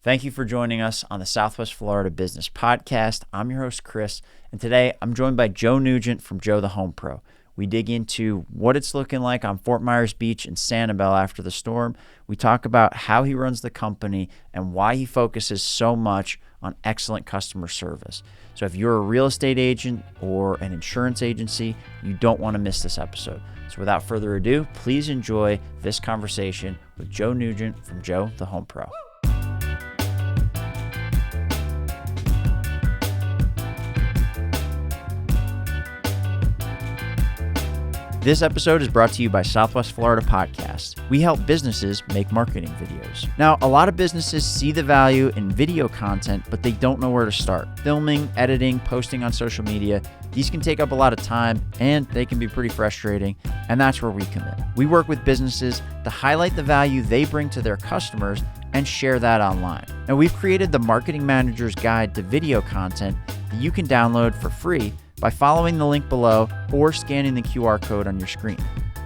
Thank you for joining us on the Southwest Florida Business Podcast. I'm your host, Chris, and today I'm joined by Joe Nugent from Joe the Home Pro. We dig into what it's looking like on Fort Myers Beach and Sanibel after the storm. We talk about how he runs the company and why he focuses so much on excellent customer service. So if you're a real estate agent or an insurance agency, you don't want to miss this episode. So without further ado, please enjoy this conversation with Joe Nugent from Joe the Home Pro. This episode is brought to you by Southwest Florida Podcast. We help businesses make marketing videos. Now, a lot of businesses see the value in video content, but they don't know where to start. Filming, editing, posting on social media, these can take up a lot of time and they can be pretty frustrating, and that's where we come in. We work with businesses to highlight the value they bring to their customers and share that online. Now, we've created the Marketing Manager's Guide to Video Content that you can download for free by following the link below or scanning the QR code on your screen.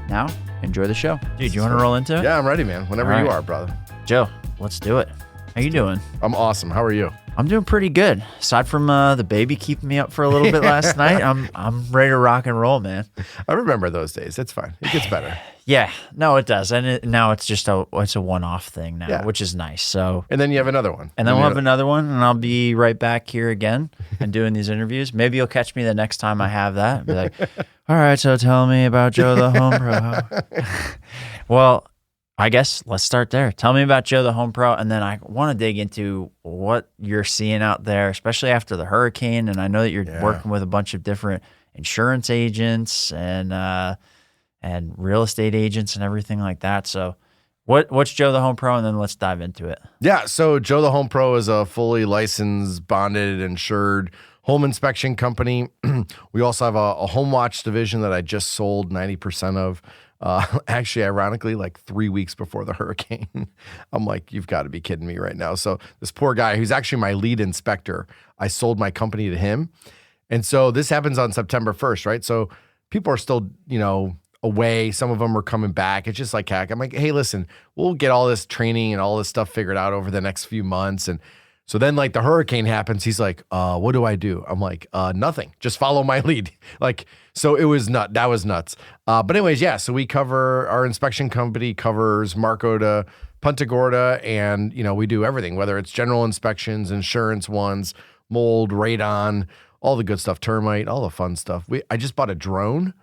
Now, enjoy the show. Dude, you want to roll into it? Yeah, I'm ready, man. Whenever you are, brother. Joe, let's do it. How you doing? I'm awesome. How are you? I'm doing pretty good. Aside from the baby keeping me up for a little bit last night, I'm ready to rock and roll, man. I remember those days. It's fine. It gets better. Yeah, no, it does. And now it's just a one-off thing now, which is nice. So, and then you have another one. And then we'll have another one, and I'll be right back here again and doing these interviews. Maybe you'll catch me the next time I have that. Be like, all right, so tell me about Joe the Home Pro. Well, I guess let's start there. Tell me about Joe the Home Pro, and then I want to dig into what you're seeing out there, especially after the hurricane. And I know that you're working with a bunch of different insurance agents and real estate agents and everything like that. So what's Joe the Home Pro, and then let's dive into it. Yeah, so Joe the Home Pro is a fully licensed, bonded, insured home inspection company. We also have a home watch division that I just sold 90% of. Actually, ironically, like 3 weeks before the hurricane. I'm like, you've got to be kidding me right now. So this poor guy, who's actually my lead inspector, I sold my company to him. And so this happens on September 1st, right? So people are still, away. Some of them are coming back. It's just like heck. I'm like, hey, listen, we'll get all this training and all this stuff figured out over the next few months. And so then like the hurricane happens. He's like, what do I do? I'm like, nothing. Just follow my lead. So it was that was nuts. But anyways, yeah. So we cover, our inspection company covers Marco to Punta Gorda, and we do everything, whether it's general inspections, insurance ones, mold, radon, all the good stuff, termite, all the fun stuff. I just bought a drone,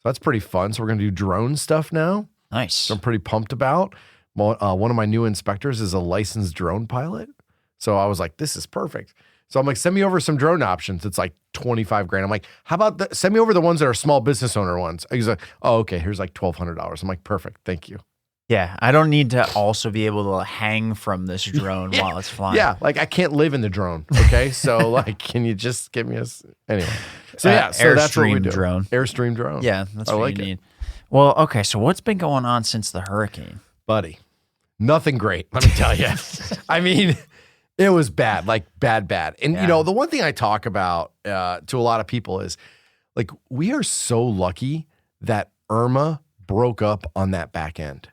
so that's pretty fun. So we're gonna do drone stuff now. Nice. So I'm pretty pumped about. One of my new inspectors is a licensed drone pilot. So I was like, this is perfect. So I'm like, send me over some drone options. It's like 25 grand. I'm like, how about send me over the ones that are small business owner ones. He's like, oh, okay, here's like $1,200. I'm like, perfect, thank you. Yeah, I don't need to also be able to hang from this drone while it's flying. Yeah, like I can't live in the drone, okay? So like, can you just give me anyway. So yeah, so that's what we do. Drone. Airstream drone. Yeah, that's what you need. Well, okay, so what's been going on since the hurricane? Buddy, nothing great, let me tell you. I mean, it was bad, like bad. And the one thing I talk about to a lot of people is like, we are so lucky that Irma broke up on that back end.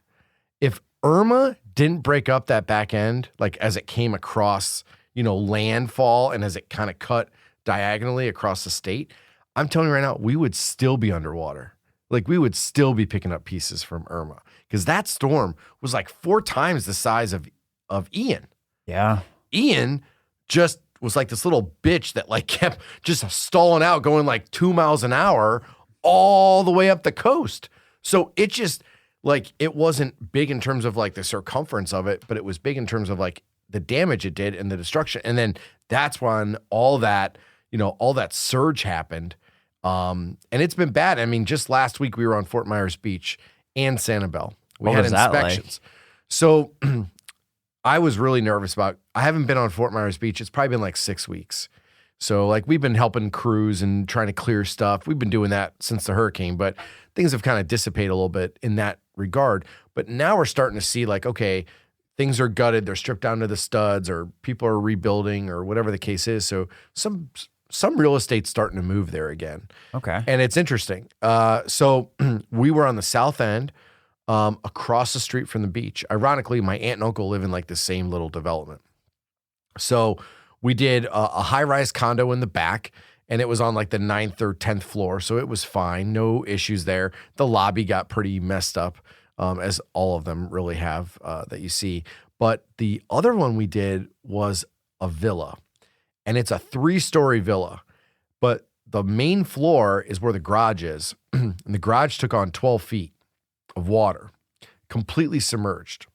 If Irma didn't break up that back end, like as it came across, landfall and as it kind of cut diagonally across the state, I'm telling you right now, we would still be underwater. Like we would still be picking up pieces from Irma, because that storm was like 4 times the size of Ian. Yeah. Ian just was like this little bitch that like kept just stalling out, going like 2 miles an hour all the way up the coast. So it just like, it wasn't big in terms of like the circumference of it, but it was big in terms of like the damage it did and the destruction. And then that's when all that surge happened. And it's been bad. I mean, just last week we were on Fort Myers Beach and Sanibel. We had inspections. So I was really nervous I haven't been on Fort Myers Beach. It's probably been like 6 weeks. So like we've been helping crews and trying to clear stuff. We've been doing that since the hurricane, but things have kind of dissipated a little bit in that regard. But now we're starting to see like, okay, things are gutted. They're stripped down to the studs, or people are rebuilding, or whatever the case is. So some real estate's starting to move there again. Okay. And it's interesting. So we were on the south end, across the street from the beach. Ironically, my aunt and uncle live in like the same little development. So we did a high-rise condo in the back, and it was on like the 9th or 10th floor, so it was fine. No issues there. The lobby got pretty messed up, as all of them really have that you see. But the other one we did was a villa, and it's a 3-story villa. But the main floor is where the garage is, and the garage took on 12 feet of water, completely submerged.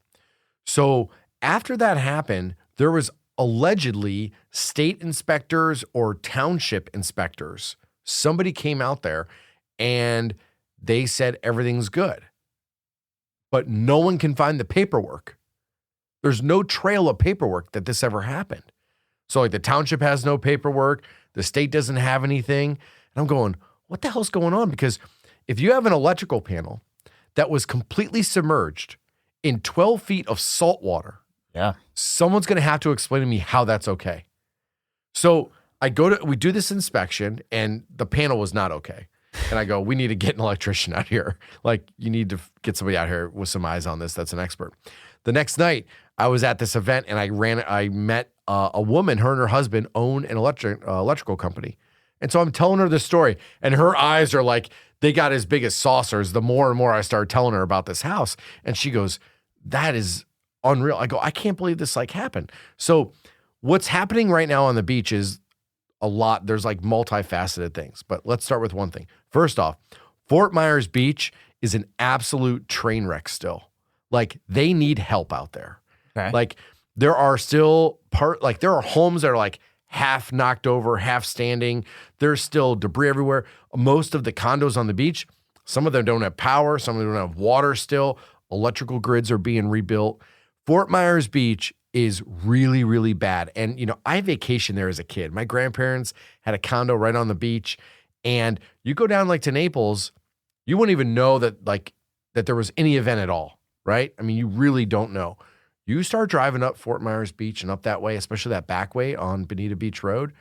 So after that happened, there was allegedly state inspectors or township inspectors. Somebody came out there and they said everything's good, but no one can find the paperwork. There's no trail of paperwork that this ever happened. So like the township has no paperwork, the state doesn't have anything. And I'm going, what the hell's going on? Because if you have an electrical panel that was completely submerged in 12 feet of salt water, someone's going to have to explain to me how that's okay. So we do this inspection and the panel was not okay. And I go, we need to get an electrician out here. Like, you need to get somebody out here with some eyes on this that's an expert. The next night, I was at this event and I met a woman. Her and her husband own an electrical company. And so I'm telling her this story, and her eyes are like, they got as big as saucers the more and more I started telling her about this house. And she goes, that is unreal. I go, I can't believe this like happened. So what's happening right now on the beach is a lot. There's like multifaceted things, but let's start with one thing. First off, Fort Myers Beach is an absolute train wreck still. Like, they need help out there. Okay. Like, there are still there are homes that are like half knocked over, half standing. There's still debris everywhere. Most of the condos on the beach, some of them don't have power. Some of them don't have water still. Electrical grids are being rebuilt. Fort Myers Beach is really, really bad. And, I vacationed there as a kid. My grandparents had a condo right on the beach. And you go down like to Naples, you wouldn't even know that there was any event at all, right? I mean, you really don't know. You start driving up Fort Myers Beach and up that way, especially that back way on Bonita Beach Road,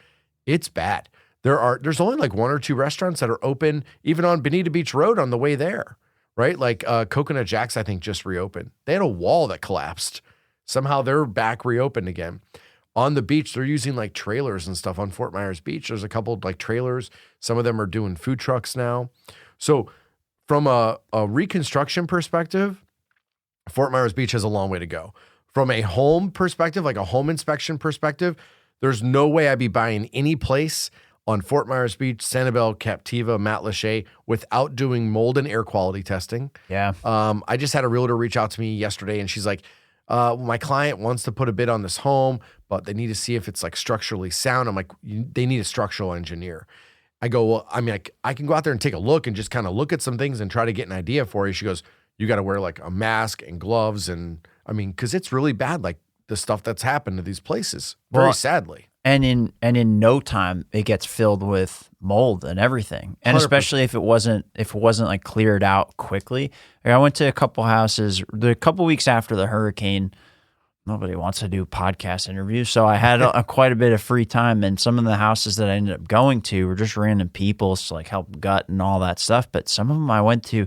it's bad. There's only like 1 or 2 restaurants that are open even on Bonita Beach Road on the way there, right? Like Coconut Jack's, I think, just reopened. They had a wall that collapsed. Somehow they're back reopened again. On the beach, they're using like trailers and stuff on Fort Myers Beach. There's a couple of like trailers. Some of them are doing food trucks now. So from a reconstruction perspective, Fort Myers Beach has a long way to go. From a home perspective, like a home inspection perspective, there's no way I'd be buying any place on Fort Myers Beach, Sanibel, Captiva, Matlacha without doing mold and air quality testing. Yeah. I just had a realtor reach out to me yesterday, and she's like, my client wants to put a bid on this home, but they need to see if it's like structurally sound. I'm like, they need a structural engineer. I go, well, I mean, I can go out there and take a look and just kind of look at some things and try to get an idea for you. She goes, you got to wear like a mask and gloves. And I mean, because it's really bad, like the stuff that's happened to these places, very sadly. And in no time, it gets filled with mold and everything. And 100%. especially if it wasn't like cleared out quickly. Like, I went to a couple houses a couple weeks after the hurricane. Nobody wants to do podcast interviews, so I had quite a bit of free time. And some of the houses that I ended up going to were just random people to like help gut and all that stuff. But some of them I went to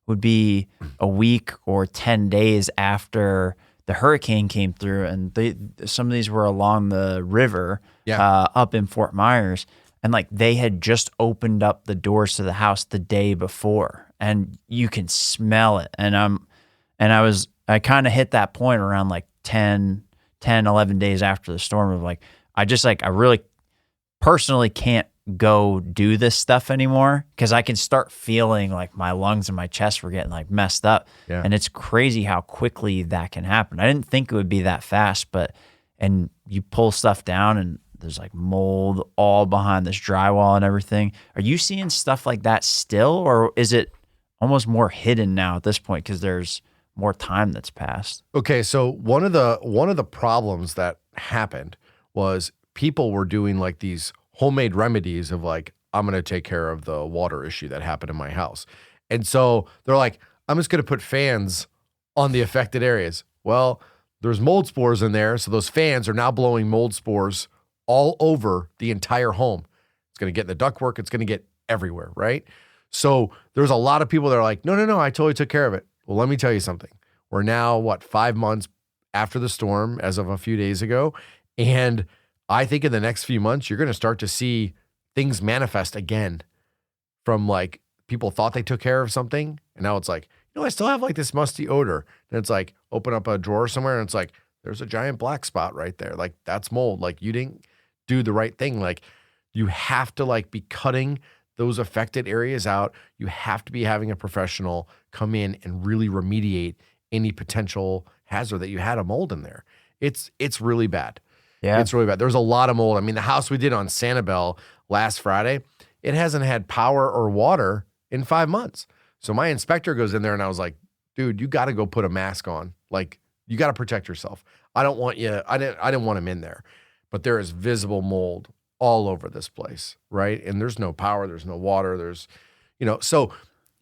would be a week or 10 days after the hurricane came through, and some of these were along the river, up in Fort Myers, and like they had just opened up the doors to the house the day before, and you can smell it. And I kind of hit that point around like 10, 11 days after the storm of like, I really personally can't go do this stuff anymore because I can start feeling like my lungs and my chest were getting like messed up. Yeah. And it's crazy how quickly that can happen. I didn't think it would be that fast, and you pull stuff down and there's like mold all behind this drywall and everything. Are you seeing stuff like that still, or is it almost more hidden now at this point because there's more time that's passed? Okay, so one of the problems that happened was people were doing like these homemade remedies of like, I'm going to take care of the water issue that happened in my house. And so they're like, I'm just going to put fans on the affected areas. Well, there's mold spores in there. So those fans are now blowing mold spores all over the entire home. It's going to get in the ductwork. It's going to get everywhere, right? So there's a lot of people that are like, no, I totally took care of it. Well, let me tell you something. We're now, 5 months after the storm as of a few days ago, And I think in the next few months, you're going to start to see things manifest again from like people thought they took care of something. And now it's like, I still have like this musty odor. And it's like, open up a drawer somewhere and it's like, there's a giant black spot right there. Like that's mold. Like you didn't do the right thing. Like you have to like be cutting those affected areas out. You have to be having a professional come in and really remediate any potential hazard that you had a mold in there. It's really bad. Yeah. It's really bad. There's a lot of mold. I mean, the house we did on Sanibel last Friday, it hasn't had power or water in 5 months. So my inspector goes in there and I was like, dude, you got to go put a mask on. Like you got to protect yourself. I don't want you, I didn't want him in there, but there is visible mold all over this place. Right. And there's no power, there's no water. There's, so,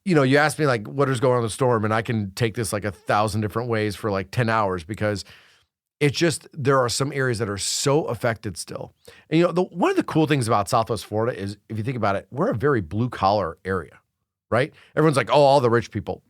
you asked me like, what is going on in the storm? And I can take this like 1,000 different ways for like 10 hours because it's just, there are some areas that are so affected still. And one of the cool things about Southwest Florida is if you think about it, we're a very blue collar area, right? Everyone's like, oh, all the rich people.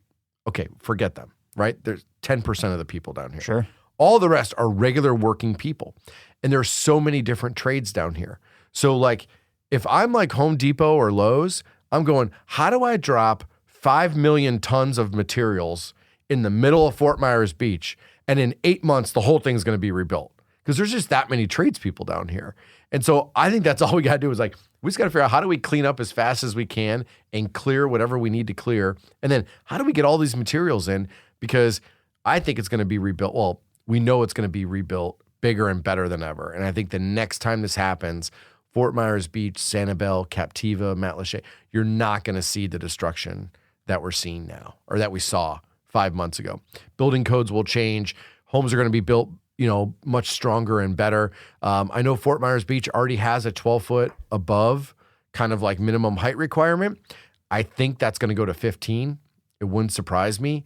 Okay, forget them, right? There's 10% of the people down here. Sure. All the rest are regular working people. And there's so many different trades down here. So like, if I'm like Home Depot or Lowe's, I'm going, how do I drop 5 million tons of materials in the middle of Fort Myers Beach? And in 8 months, the whole thing's going to be rebuilt because there's just that many tradespeople down here. And so I think that's all we got to do is like, we just got to figure out how do we clean up as fast as we can and clear whatever we need to clear. And then how do we get all these materials in? Because I think it's going to be rebuilt. Well, we know it's going to be rebuilt bigger and better than ever. And I think the next time this happens, Fort Myers Beach, Sanibel, Captiva, Matlacha, you're not going to see the destruction that we're seeing now or that we saw 5 months ago. Building codes will change. Homes are going to be built, much stronger and better. I know Fort Myers Beach already has a 12-foot above kind of like minimum height requirement. I think that's going to go to 15. It wouldn't surprise me,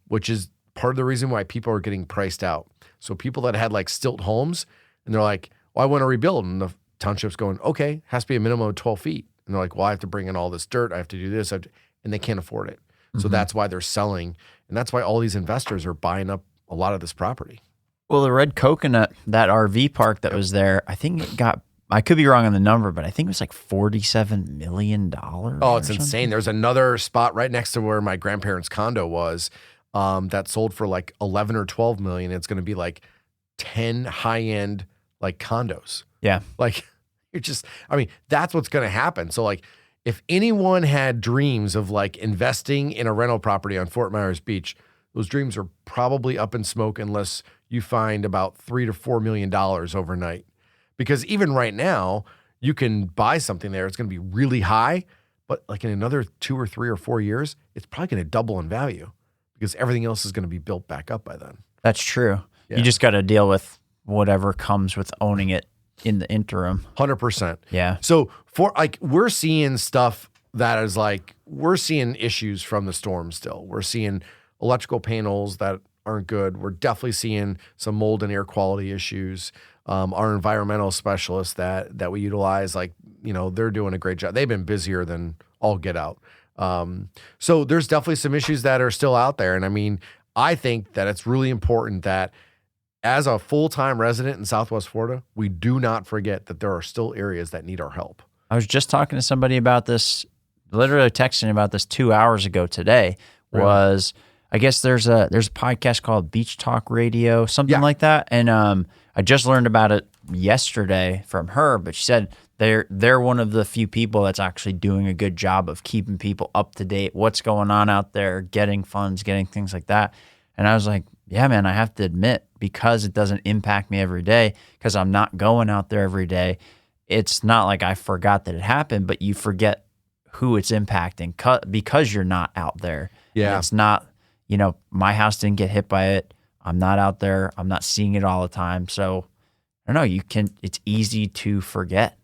which is part of the reason why people are getting priced out. So people that had like stilt homes and they're like, well, I want to rebuild. And the township's going, okay, has to be a minimum of 12 feet. And they're like, well, I have to bring in all this dirt. I have to do this. And they can't afford it. So that's why they're selling. And that's why all these investors are buying up a lot of this property. Well, the Red Coconut, that RV park that was there, I think it got, I could be wrong on the number, but I think it was like $47 million. Oh, it's insane. There's another spot right next to where my grandparents' condo was that sold for like 11 or 12 million. It's going to be like 10 high-end like condos. Yeah. Like that's what's going to happen. So like, if anyone had dreams of like investing in a rental property on Fort Myers Beach, those dreams are probably up in smoke unless you find about $3 to $4 million overnight. Because even right now, you can buy something there. It's going to be really high, but like in another 2 or 3 or 4 years, it's probably going to double in value because everything else is going to be built back up by then. That's true. Yeah. You just got to deal with whatever comes with owning it in the interim. 100%. Yeah. So for like, we're seeing stuff that is like, we're seeing issues from the storm still. We're seeing electrical panels that aren't good. We're definitely seeing some mold and air quality issues. Our environmental specialists that we utilize, like, they're doing a great job. They've been busier than all get out. So there's definitely some issues that are still out there. And I mean, I think that it's really important that as a full-time resident in Southwest Florida, we do not forget that there are still areas that need our help. I was just talking to somebody about this, literally texting about this 2 hours ago today. Really? I guess there's a podcast called Beach Talk Radio, something like that. And I just learned about it yesterday from her, but she said they're one of the few people that's actually doing a good job of keeping people up to date, what's going on out there, getting funds, getting things like that. And I was like, yeah, man, I have to admit, because it doesn't impact me every day, because I'm not going out there every day, it's not like I forgot that it happened, but you forget who it's impacting because you're not out there. Yeah. And it's not, my house didn't get hit by it. I'm not out there. I'm not seeing it all the time. So I don't know, it's easy to forget.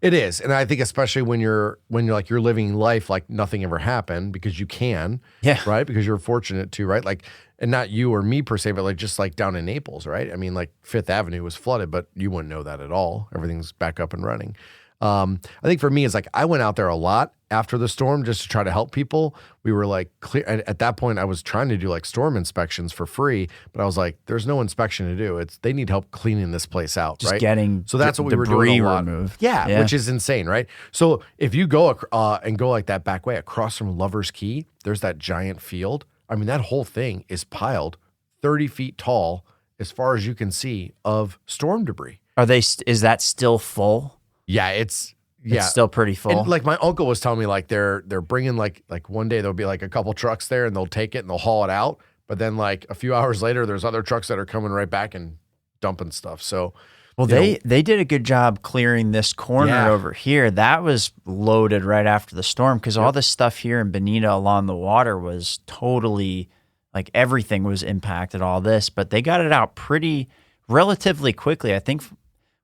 It is. And I think especially when you're like, you're living life like nothing ever happened, because you can, right? Because you're fortunate to, right? Like, and not you or me per se, but like just like down in Naples, right? I mean, like Fifth Avenue was flooded, but you wouldn't know that at all. Everything's back up and running. I think for me, it's like I went out there a lot after the storm just to try to help people. We were like clear. At that point, I was trying to do like storm inspections for free, but I was like, there's no inspection to do. They need help cleaning this place out, Just right? getting So that's what we were doing a lot. removed. Yeah, which is insane, right? So if you go and go like that back way across from Lover's Key, there's that giant field. I mean, that whole thing is piled 30 feet tall as far as you can see of storm debris. Is that still full? Yeah, it's still pretty full. And like my uncle was telling me, like they're bringing like one day there'll be like a couple trucks there and they'll take it and they'll haul it out. But then like a few hours later, there's other trucks that are coming right back and dumping stuff. So, they did a good job clearing this corner over here. That was loaded right after the storm because all this stuff here in Bonita along the water was totally like everything was impacted. All this, but they got it out relatively quickly. I think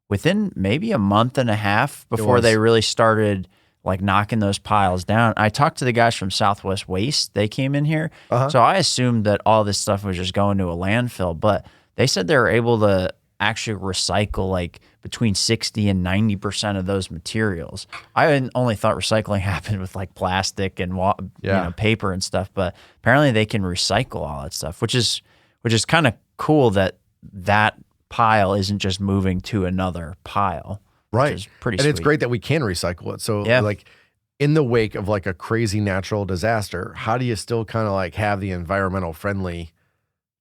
within maybe a month and a half before they really started like knocking those piles down. I talked to the guys from Southwest Waste. They came in here. So I assumed that all this stuff was just going to a landfill, but they said they were able to actually recycle like between 60 and 90% of those materials. I only thought recycling happened with like plastic and paper and stuff, but apparently they can recycle all that stuff, which is kind of cool that pile isn't just moving to another pile. Right. Which is pretty and sweet. It's great that we can recycle it. So like in the wake of like a crazy natural disaster, how do you still kind of like have the environmental friendly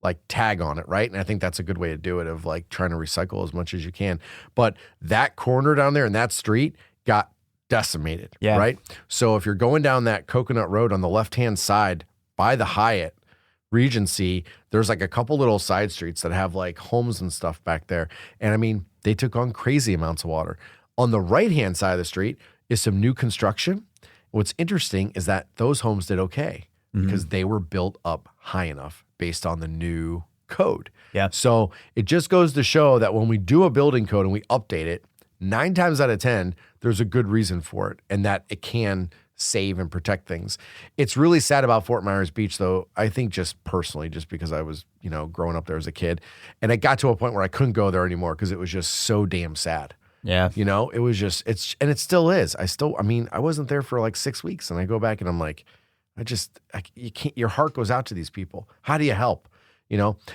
like tag on it, right? And I think that's a good way to do it, of like trying to recycle as much as you can. But that corner down there in that street got decimated, right? So if you're going down that Coconut Road on the left-hand side by the Hyatt Regency, there's like a couple little side streets that have like homes and stuff back there. And I mean, they took on crazy amounts of water. On the right-hand side of the street is some new construction. What's interesting is that those homes did okay because they were built up high enough based on the new code. Yeah. So it just goes to show that when we do a building code and we update it, 9 times out of 10, there's a good reason for it and that it can save and protect things. It's really sad about Fort Myers Beach, though, I think just personally, just because I was, growing up there as a kid. And it got to a point where I couldn't go there anymore because it was just so damn sad. Yeah. It was just, and it still is. I wasn't there for like 6 weeks and I go back and I'm like, you can't, your heart goes out to these people. How do you help?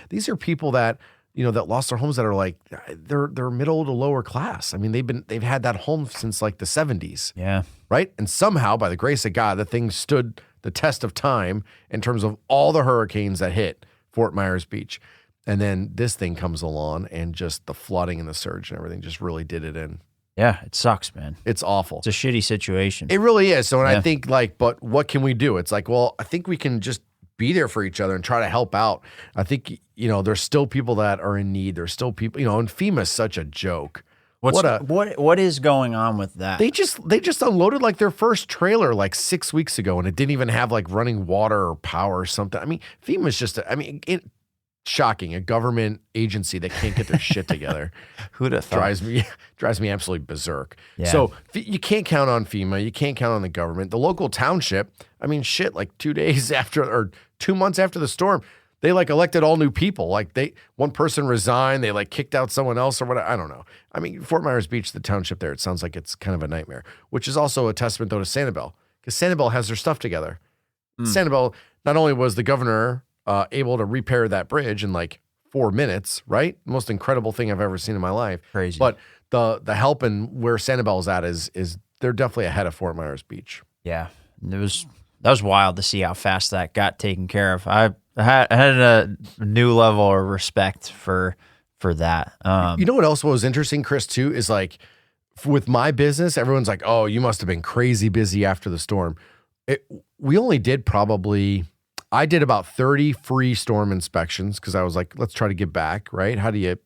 These are people that, that lost their homes that are like, they're middle to lower class. I mean, they've had that home since like the 70s. Yeah. Right. And somehow by the grace of God, the thing stood the test of time in terms of all the hurricanes that hit Fort Myers Beach. And then this thing comes along and just the flooding and the surge and everything just really did it in. Yeah, it sucks, man. It's awful. It's a shitty situation. It really is. So when I think like, but what can we do? It's like, well, I think we can just be there for each other and try to help out. I think, there's still people that are in need. There's still people, and FEMA's such a joke. What is going on with that? They just unloaded like their first trailer like 6 weeks ago and it didn't even have like running water or power or something. I mean, FEMA's just, shocking, a government agency that can't get their shit together. Who'd have thought? Drives me absolutely berserk. Yeah. So you can't count on FEMA. You can't count on the government. The local township, like 2 days after or 2 months after the storm, they like elected all new people. Like one person resigned, they like kicked out someone else or whatever. I don't know. I mean, Fort Myers Beach, the township there, it sounds like it's kind of a nightmare, which is also a testament though to Sanibel, because Sanibel has their stuff together. Sanibel, not only was the governor able to repair that bridge in like 4 minutes, right? Most incredible thing I've ever seen in my life. Crazy. But the help and where Sanibel's at is they're definitely ahead of Fort Myers Beach. Yeah. That was wild to see how fast that got taken care of. I had a new level of respect for that. You know what else was interesting, Chris, too, is like with my business, everyone's like, oh, you must have been crazy busy after the storm. We only did I did about 30 free storm inspections because I was like, let's try to give back, right? How do you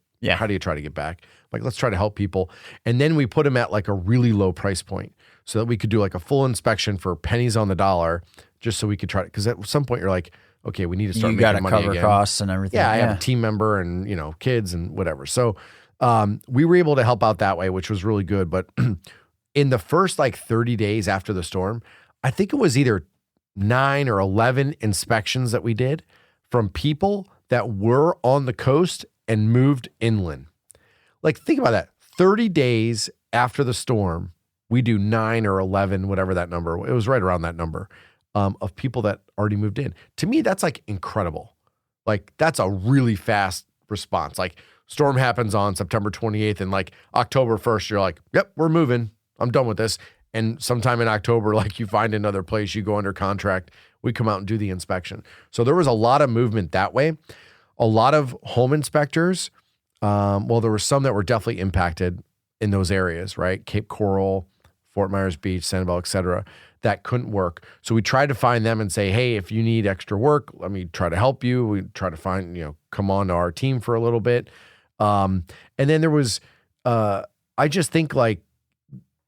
try to give back? Like, let's try to help people. And then we put them at like a really low price point so that we could do like a full inspection for pennies on the dollar, just so we could try to, because at some point you're like, okay, we need to start making money again. You got to cover costs and everything. Yeah, I have a team member and, kids and whatever. So we were able to help out that way, which was really good. But in the first like 30 days after the storm, I think it was either 9 or 11 inspections that we did from people that were on the coast and moved inland. Like, think about that. 30 days after the storm, we do 9 or 11, whatever that number, it was right around that number, of people that already moved in. To me, that's like incredible. Like that's a really fast response. Like storm happens on September 28th and like October 1st, you're like, yep, we're moving. I'm done with this. And sometime in October, like you find another place, you go under contract, we come out and do the inspection. So there was a lot of movement that way. A lot of home inspectors, well, there were some that were definitely impacted in those areas, right? Cape Coral, Fort Myers Beach, Sanibel, et cetera, that couldn't work. So we tried to find them and say, hey, if you need extra work, let me try to help you. We try to find, come on to our team for a little bit. And then there was, I just think like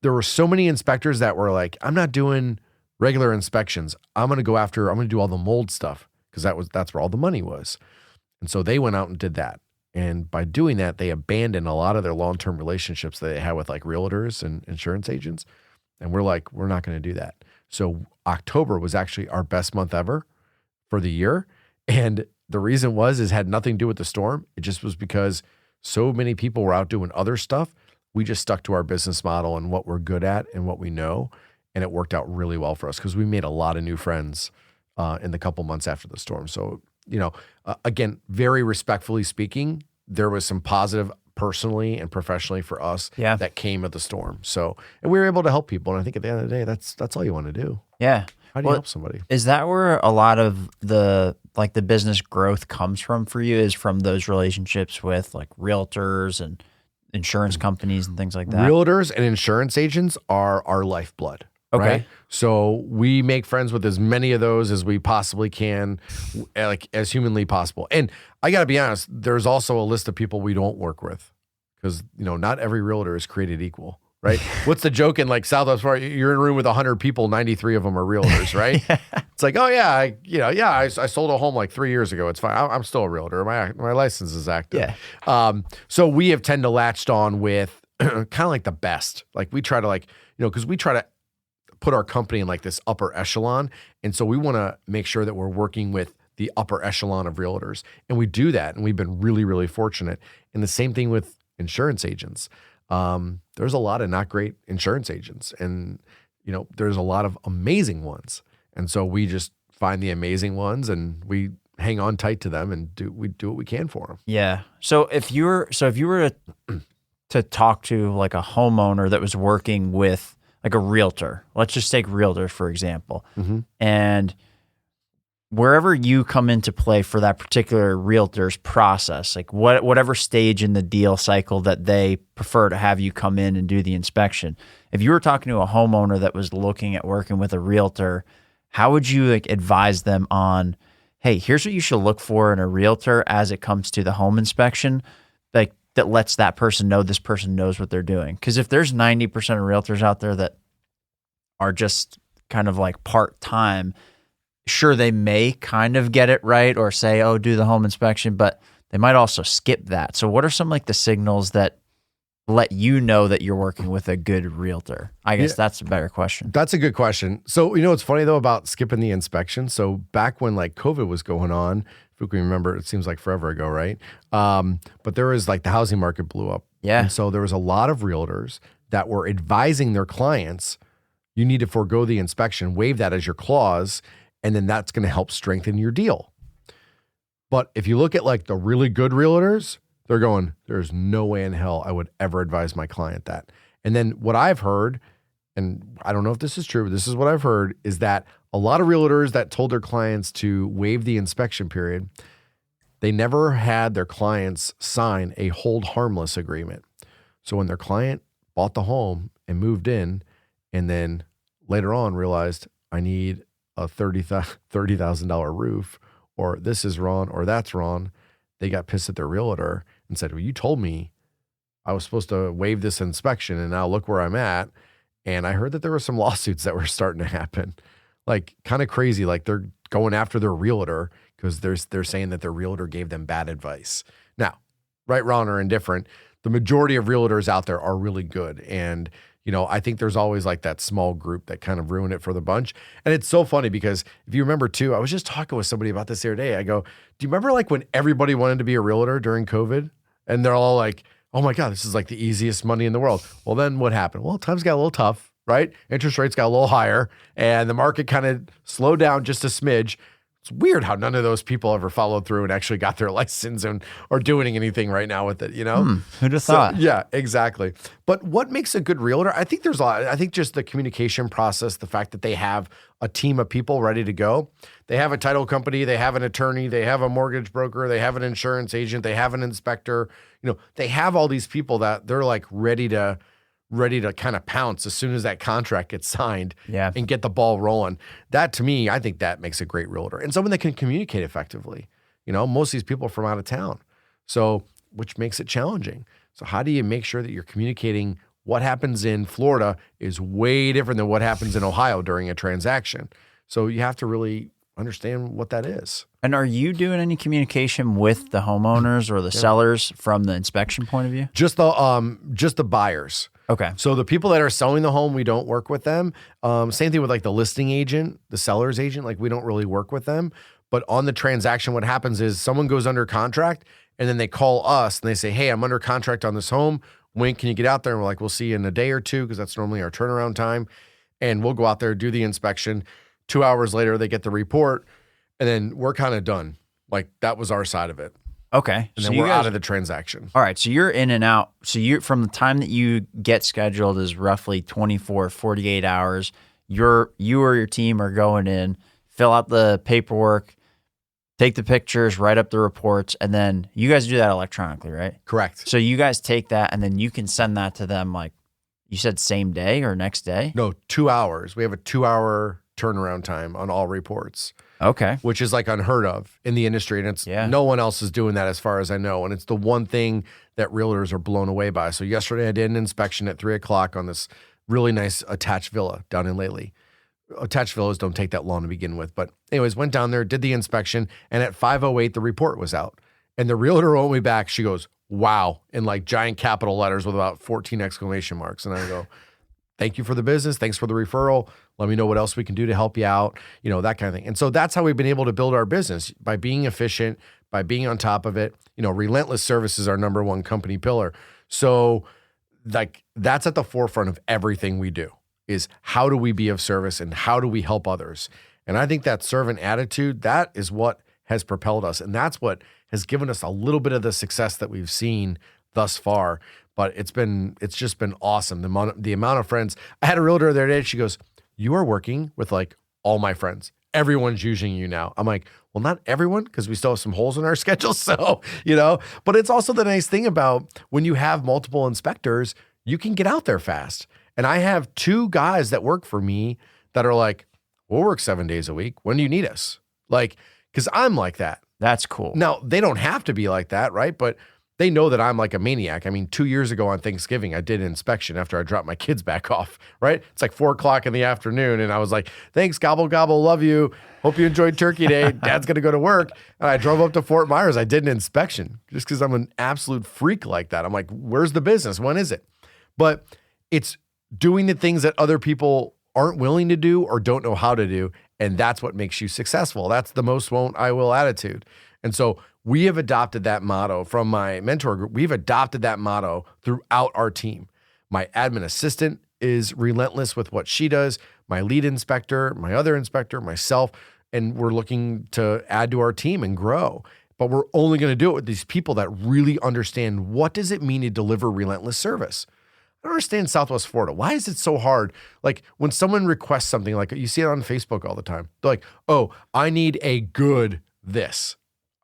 there were so many inspectors that were like, I'm not doing regular inspections. I'm going to do all the mold stuff because that's where all the money was. And so they went out and did that. And by doing that, they abandoned a lot of their long-term relationships that they had with like realtors and insurance agents. And we're like, we're not going to do that. So October was actually our best month ever for the year. And the reason had nothing to do with the storm. It just was because so many people were out doing other stuff. We just stuck to our business model and what we're good at and what we know. And it worked out really well for us because we made a lot of new friends in the couple months after the storm. So, again, very respectfully speaking, there was some positive personally and professionally for us that came of the storm. So, and we were able to help people. And I think at the end of the day, that's all you want to do. Yeah. How do you help somebody? Is that where a lot of the business growth comes from for you, is from those relationships with like realtors and insurance companies and things like that? Realtors and insurance agents are our lifeblood. Okay. Right? So we make friends with as many of those as we possibly can, like as humanly possible. And I got to be honest, there's also a list of people we don't work with because, not every realtor is created equal, right? What's the joke in like Southwest Florida? You're in a room with 100 people, 93 of them are realtors, right? It's like, oh yeah, I sold a home like 3 years ago. It's fine. I'm still a realtor. My license is active. Yeah. So we have tend to latched on with kind of like the best. Like we try to because we try to put our company in like this upper echelon. And so we want to make sure that we're working with the upper echelon of realtors. And we do that. And we've been really, really fortunate. And the same thing with insurance agents. There's a lot of not great insurance agents and, there's a lot of amazing ones. And so we just find the amazing ones and we hang on tight to them and do what we can for them. Yeah. So if you were to talk to like a homeowner that was working with like a realtor, let's just take realtor, for example. Mm-hmm. And wherever you come into play for that particular realtor's process, like whatever stage in the deal cycle that they prefer to have you come in and do the inspection. If you were talking to a homeowner that was looking at working with a realtor, how would you like advise them on, hey, here's what you should look for in a realtor as it comes to the home inspection? Like, that lets that person know this person knows what they're doing. Because if there's 90% of realtors out there that are just kind of like part-time, sure, they may kind of get it right or say, oh, do the home inspection, but they might also skip that. So what are some like the signals that let you know that you're working with a good realtor? I guess that's a better question. That's a good question. So, what's funny though about skipping the inspection? So back when like COVID was going on, if we can remember, it seems like forever ago, right? But there was like the housing market blew up. Yeah. And so there was a lot of realtors that were advising their clients, you need to forego the inspection, waive that as your clause, and then that's going to help strengthen your deal. But if you look at like the really good realtors, they're going, there's no way in hell I would ever advise my client that. And then what I've heard, and I don't know if this is true, but this is what I've heard, is that a lot of realtors that told their clients to waive the inspection period, they never had their clients sign a hold harmless agreement. So when their client bought the home and moved in, and then later on realized I need a $30,000 roof, or this is wrong, or that's wrong, they got pissed at their realtor and said, well, you told me I was supposed to waive this inspection, and now look where I'm at. And I heard that there were some lawsuits that were starting to happen. Like kind of crazy. Like they're going after their realtor because they're saying that their realtor gave them bad advice. Now, right, wrong, or indifferent, the majority of realtors out there are really good. And, I think there's always like that small group that kind of ruin it for the bunch. And it's so funny because if you remember too, I was just talking with somebody about this the other day. I go, do you remember like when everybody wanted to be a realtor during COVID? And they're all like, oh my God, this is like the easiest money in the world. Well, then what happened? Well, times got a little tough. right? Interest rates got a little higher and the market kind of slowed down just a smidge. It's weird how none of those people ever followed through and actually got their license and are doing anything right now with it, you know? Who'd have thought? Yeah, exactly. But what makes a good realtor? I think there's a lot. I think just the communication process, the fact that they have a team of people ready to go. They have a title company, they have an attorney, they have a mortgage broker, they have an insurance agent, they have an inspector. You know, they have all these people that they're like ready to kind of pounce as soon as that contract gets signed and get the ball rolling. That, to me, I think that makes a great realtor and someone that can communicate effectively. You know, most of these people are from out of town, so which makes it challenging. So how do you make sure that you're communicating? What happens in Florida is way different than what happens in Ohio during a transaction. So you have to really understand what that is. And are you doing any communication with the homeowners or the sellers from the inspection point of view? Just the buyers. Okay. So the people that are selling the home, we don't work with them. Same thing with like the listing agent, the seller's agent, like we don't really work with them. But on the transaction, what happens is someone goes under contract and then they call us and they say, hey, I'm under contract on this home. When can you get out there? And we're like, we'll see you in a day or two because that's normally our turnaround time. And we'll go out there, do the inspection. 2 hours later, they get the report and then we're kind of done. Like that was our side of it. Okay. And then we're out of the transaction. All right. So you're in and out. So you're from the time that you get scheduled is roughly 24, 48 hours. You or your team are going in, fill out the paperwork, take the pictures, write up the reports, and then you guys do that electronically, right? Correct. So you guys take that and then you can send that to them like you said same day or next day? No, 2 hours. We have a 2-hour turnaround time on all reports. Okay. Which is like unheard of in the industry. And it's no one else is doing that as far as I know. And it's the one thing that realtors are blown away by. So yesterday I did an inspection at 3:00 on this really nice attached villa down in Lately. Attached villas don't take that long to begin with. But anyways, went down there, did the inspection. And at 5:08, the report was out. And the realtor wrote me back. She goes, wow, in like giant capital letters with about 14 exclamation marks. And I go, thank you for the business. Thanks for the referral. Let me know what else we can do to help you out, you know, that kind of thing. And so that's how we've been able to build our business, by being efficient, by being on top of it. You know, Relentless Service is our number one company pillar. So like that's at the forefront of everything we do, is how do we be of service and how do we help others? And I think that servant attitude, that is what has propelled us. And that's what has given us a little bit of the success that we've seen thus far. But it's just been awesome. The amount of friends. I had a realtor the other day. She goes, you are working with like all my friends. Everyone's using you now. I'm like, well, not everyone, because we still have some holes in our schedule. So, you know, but it's also the nice thing about when you have multiple inspectors, you can get out there fast. And I have 2 guys that work for me that are like, we'll work 7 days a week. When do you need us? Like, because I'm like that. That's cool. Now, they don't have to be like that, right? But they know that I'm like a maniac. I mean, 2 years ago on Thanksgiving, I did an inspection after I dropped my kids back off, right? It's like 4:00 in the afternoon. And I was like, thanks, gobble, gobble, love you. Hope you enjoyed Turkey Day. Dad's going to go to work. And I drove up to Fort Myers. I did an inspection just because I'm an absolute freak like that. I'm like, where's the business? When is it? But it's doing the things that other people aren't willing to do or don't know how to do. And that's what makes you successful. That's the most won't, I will attitude. And so we have adopted that motto from my mentor group. We've adopted that motto throughout our team. My admin assistant is relentless with what she does. My lead inspector, my other inspector, myself, and we're looking to add to our team and grow. But we're only going to do it with these people that really understand what does it mean to deliver relentless service. I don't understand Southwest Florida. Why is it so hard? Like when someone requests something, like you see it on Facebook all the time. They're like, oh, I need a good this.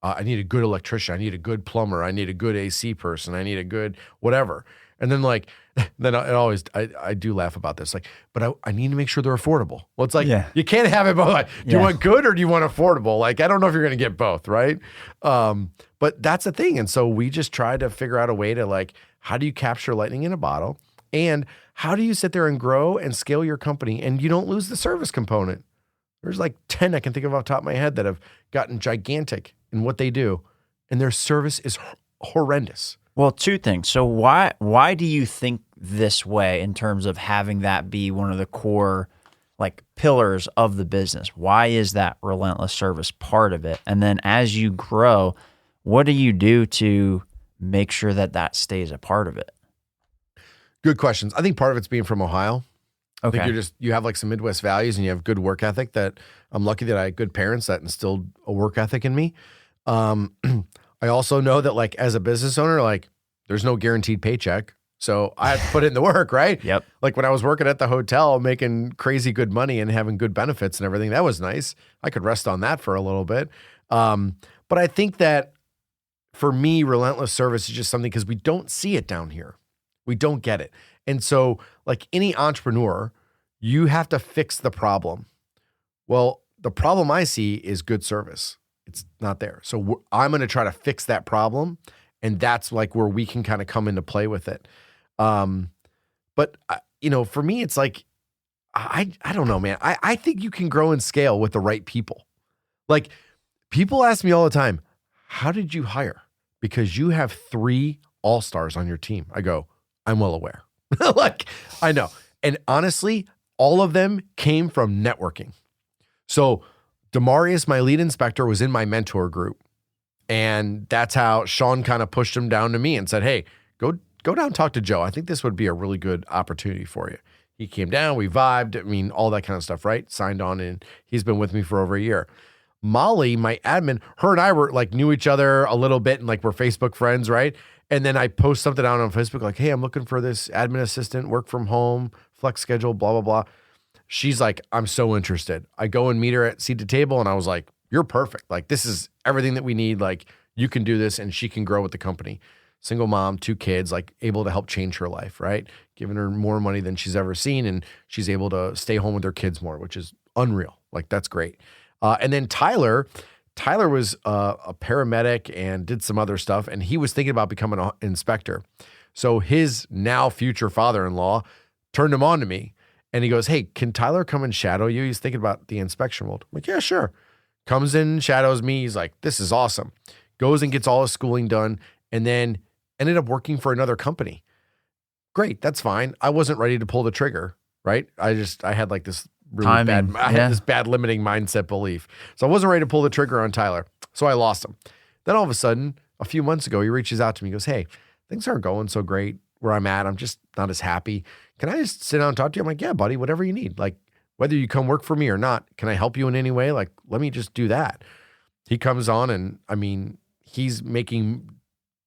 I need a good electrician. I need a good plumber. I need a good AC person. I need a good whatever. And then like, I do laugh about this. Like, but I need to make sure they're affordable. Well, it's like, you can't have it both. Like, do you want good or do you want affordable? Like, I don't know if you're going to get both, right? But that's the thing. And so we just try to figure out a way to like, how do you capture lightning in a bottle? And how do you sit there and grow and scale your company and you don't lose the service component? There's like 10 I can think of off the top of my head that have gotten gigantic in what they do, and their service is horrendous. Well, 2 things. So why do you think this way in terms of having that be one of the core like pillars of the business? Why is that relentless service part of it? And then as you grow, what do you do to make sure that that stays a part of it? Good questions. I think part of it's being from Ohio. I Okay. think you have like some Midwest values and you have good work ethic. That I'm lucky that I had good parents that instilled a work ethic in me. I also know that like as a business owner, like there's no guaranteed paycheck. So I have to put in the work, right? Yep. Like when I was working at the hotel, making crazy good money and having good benefits and everything, that was nice. I could rest on that for a little bit. But I think that for me, relentless service is just something because we don't see it down here. We don't get it. And so like any entrepreneur, you have to fix the problem. Well, the problem I see is good service. It's not there. So I'm going to try to fix that problem. And that's like where we can kind of come into play with it. But for me, it's like, I don't know, man. I think you can grow and scale with the right people. Like people ask me all the time, how did you hire? Because you have 3 all-stars on your team. I go, I'm well aware. Like, I know. And honestly, all of them came from networking. So Demarius, my lead inspector, was in my mentor group. And that's how Sean kind of pushed him down to me and said, hey, go down and talk to Joe. I think this would be a really good opportunity for you. He came down, we vibed. I mean, all that kind of stuff, right? Signed on, and he's been with me for over a year. Molly, my admin, her and I were like knew each other a little bit and like we're Facebook friends, right? And then I post something out on Facebook like, hey, I'm looking for this admin assistant, work from home, flex schedule, blah, blah, blah. She's like, I'm so interested. I go and meet her at Seat to Table and I was like, you're perfect. Like this is everything that we need. Like you can do this and she can grow with the company. Single mom, 2 kids, like able to help change her life, right? Giving her more money than she's ever seen. And she's able to stay home with her kids more, which is unreal. Like that's great. And then Tyler was a paramedic and did some other stuff. And he was thinking about becoming an inspector. So his now future father-in-law turned him on to me. And he goes, hey, can Tyler come and shadow you? He's thinking about the inspection world. I'm like, yeah, sure. Comes in, shadows me. He's like, this is awesome. Goes and gets all his schooling done and then ended up working for another company. Great. That's fine. I wasn't ready to pull the trigger, right? I had like this really had this bad limiting mindset belief. So I wasn't ready to pull the trigger on Tyler. So I lost him. Then all of a sudden, a few months ago, he reaches out to me. He goes, hey, things aren't going so great where I'm at. I'm just not as happy. Can I just sit down and talk to you? I'm like, yeah, buddy, whatever you need. Like, whether you come work for me or not, can I help you in any way? Like, let me just do that. He comes on and I mean, he's making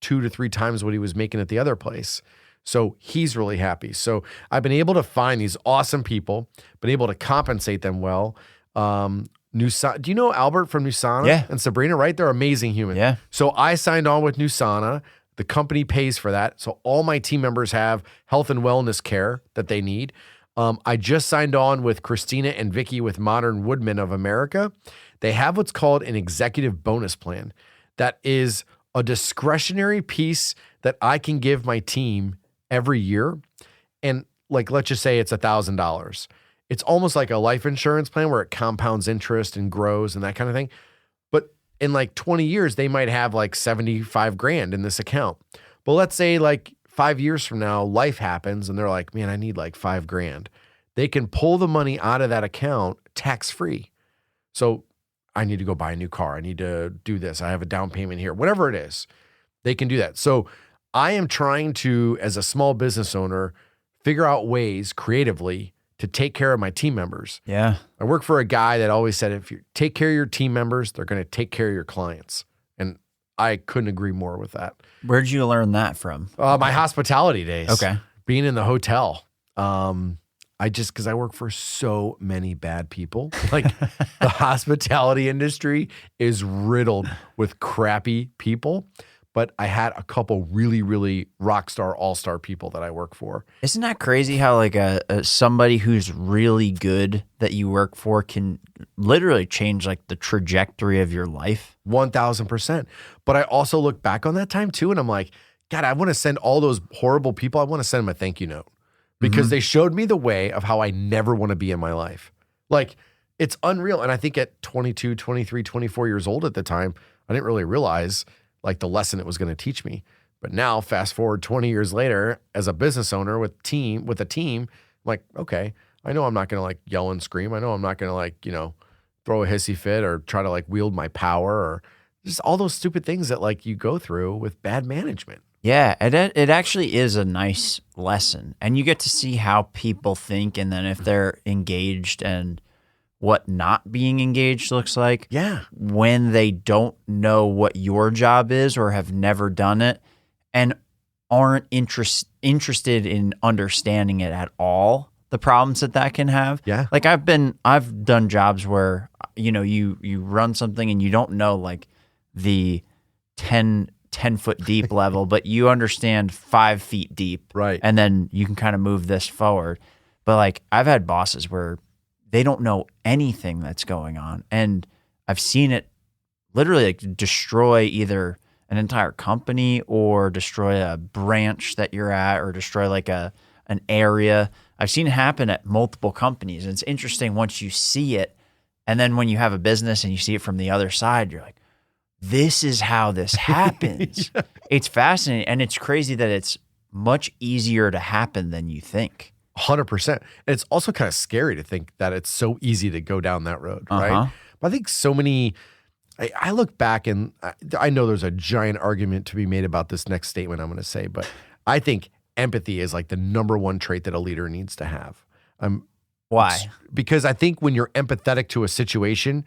2 to 3 times what he was making at the other place. So he's really happy. So I've been able to find these awesome people, been able to compensate them well. Do you know Albert from Nusana? Yeah. And Sabrina, right? They're amazing humans. Yeah. So I signed on with Nusana. The company pays for that. So all my team members have health and wellness care that they need. I just signed on with Christina and Vicky with Modern Woodmen of America. They have what's called an executive bonus plan. That is a discretionary piece that I can give my team every year. And like, let's just say it's $1,000. It's almost like a life insurance plan where it compounds interest and grows and that kind of thing. But in like 20 years, they might have like 75 grand in this account. But let's say like 5 years from now, life happens and they're like, man, I need like 5 grand. They can pull the money out of that account tax-free. So I need to go buy a new car. I need to do this. I have a down payment here, whatever it is, they can do that. So I am trying to, as a small business owner, figure out ways creatively to take care of my team members. Yeah. I work for a guy that always said, if you take care of your team members, they're going to take care of your clients. And I couldn't agree more with that. Where'd you learn that from? My hospitality days. Okay. Being in the hotel. Because I work for so many bad people. Like the hospitality industry is riddled with crappy people. But I had a couple really, really rock star, all-star people that I work for. Isn't that crazy how like somebody who's really good that you work for can literally change like the trajectory of your life? 1,000%. But I also look back on that time too, and I'm like, God, I want to send all those horrible people, I want to send them a thank you note because they showed me the way of how I never want to be in my life. Like, it's unreal. And I think at 22, 23, 24 years old at the time, I didn't really realize like the lesson it was going to teach me. But now fast forward 20 years later as a business owner with a team, I'm like, okay, I know I'm not going to like yell and scream. I know I'm not going to like, throw a hissy fit or try to like wield my power or just all those stupid things that like you go through with bad management. Yeah, it actually is a nice lesson. And you get to see how people think, and then if they're engaged and what not being engaged looks like. Yeah. When they don't know what your job is or have never done it and aren't interested in understanding it at all, the problems that can have. Yeah. Like I've done jobs where, you run something and you don't know like the 10 foot deep level, but you understand 5 feet deep. Right. And then you can kind of move this forward. But like I've had bosses where they don't know anything that's going on. And I've seen it literally like destroy either an entire company or destroy a branch that you're at or destroy like an area. I've seen it happen at multiple companies. And it's interesting once you see it. And then when you have a business and you see it from the other side, you're like, this is how this happens. Yeah. It's fascinating. And it's crazy that it's much easier to happen than you think. 100%. And it's also kind of scary to think that it's so easy to go down that road, right? But I think so many, I look back and I know there's a giant argument to be made about this next statement I'm going to say, but I think empathy is like the number one trait that a leader needs to have. Why? Because I think when you're empathetic to a situation,